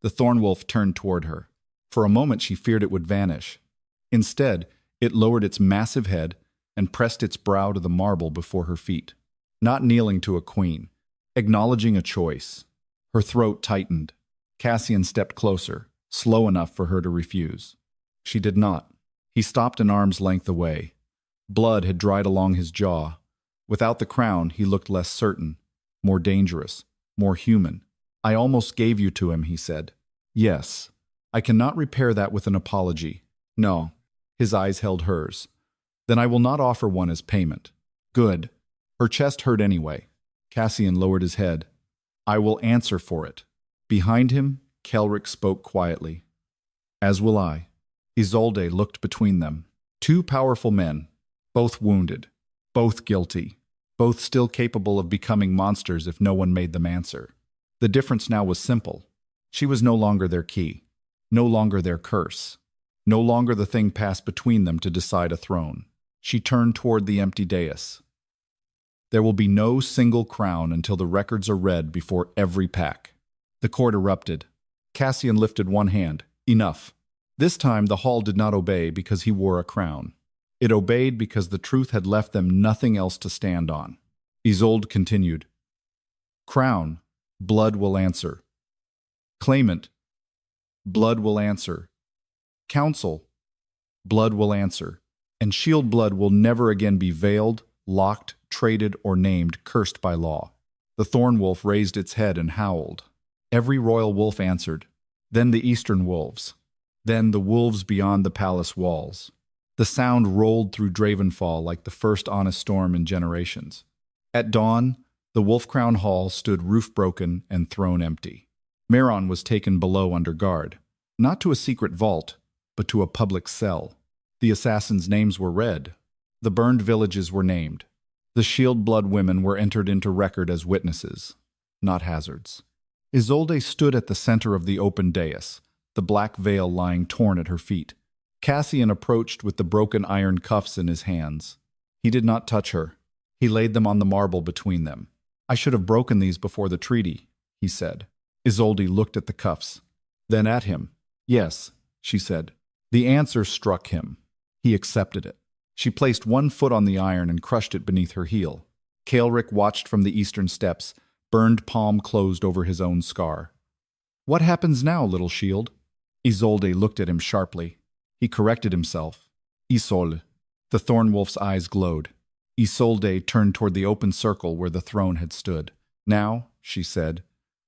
The thorn wolf turned toward her. For a moment she feared it would vanish. Instead, it lowered its massive head and pressed its brow to the marble before her feet. Not kneeling to a queen, acknowledging a choice. Her throat tightened. Cassian stepped closer, slow enough for her to refuse. She did not. He stopped an arm's length away. Blood had dried along his jaw. Without the crown, he looked less certain, more dangerous, more human. "I almost gave you to him," he said. "Yes. I cannot repair that with an apology." "No." His eyes held hers. "Then I will not offer one as payment." "Good." Her chest hurt anyway. Cassian lowered his head. "I will answer for it." Behind him, Kaelric spoke quietly. "As will I." Isolde looked between them. Two powerful men, both wounded, both guilty, both still capable of becoming monsters if no one made them answer. The difference now was simple. She was no longer their key, no longer their curse, no longer the thing passed between them to decide a throne. She turned toward the empty dais. "There will be no single crown until the records are read before every pack." The court erupted. Cassian lifted one hand. Enough. This time the hall did not obey because he wore a crown. It obeyed because the truth had left them nothing else to stand on. Isolde continued. "Crown, blood will answer. Claimant, blood will answer. Council, blood will answer. And shield blood will never again be veiled, locked, traded, or named, cursed by law. The thorn wolf raised its head and howled. Every royal wolf answered. Then the eastern wolves. Then the wolves beyond the palace walls. The sound rolled through Dravenfall like the first honest storm in generations. At dawn, the Wolf-Crown Hall stood roof-broken and throne empty. Meron was taken below under guard, not to a secret vault, but to a public cell. The assassins' names were read. The burned villages were named. The shield-blood women were entered into record as witnesses, not hazards. Isolde stood at the center of the open dais, the black veil lying torn at her feet. Cassian approached with the broken iron cuffs in his hands. He did not touch her. He laid them on the marble between them. "I should have broken these before the treaty," he said. Isolde looked at the cuffs, then at him. "Yes," she said. The answer struck him. He accepted it. She placed one foot on the iron and crushed it beneath her heel. Kaelric watched from the eastern steps, burned palm closed over his own scar. "What happens now, little shield?" Isolde looked at him sharply. He corrected himself. "Isolde." The thorn wolf's eyes glowed. Isolde turned toward the open circle where the throne had stood. "Now," she said,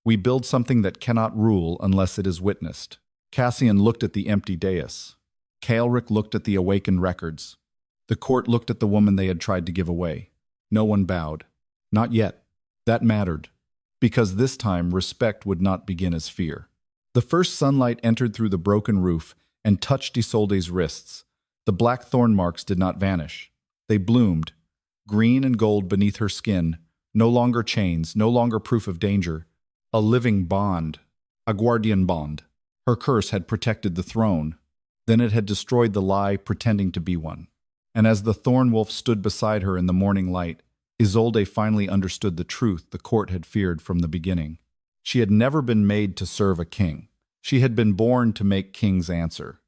"we build something that cannot rule unless it is witnessed." Cassian looked at the empty dais. Kaelric looked at the awakened records. The court looked at the woman they had tried to give away. No one bowed. Not yet. That mattered, because this time respect would not begin as fear. The first sunlight entered through the broken roof and touched Isolde's wrists. The black thorn marks did not vanish. They bloomed, green and gold beneath her skin, no longer chains, no longer proof of danger. A living bond, a guardian bond. Her curse had protected the throne. Then it had destroyed the lie pretending to be one. And as the thorn wolf stood beside her in the morning light, Isolde finally understood the truth the court had feared from the beginning. She had never been made to serve a king. She had been born to make kings answer.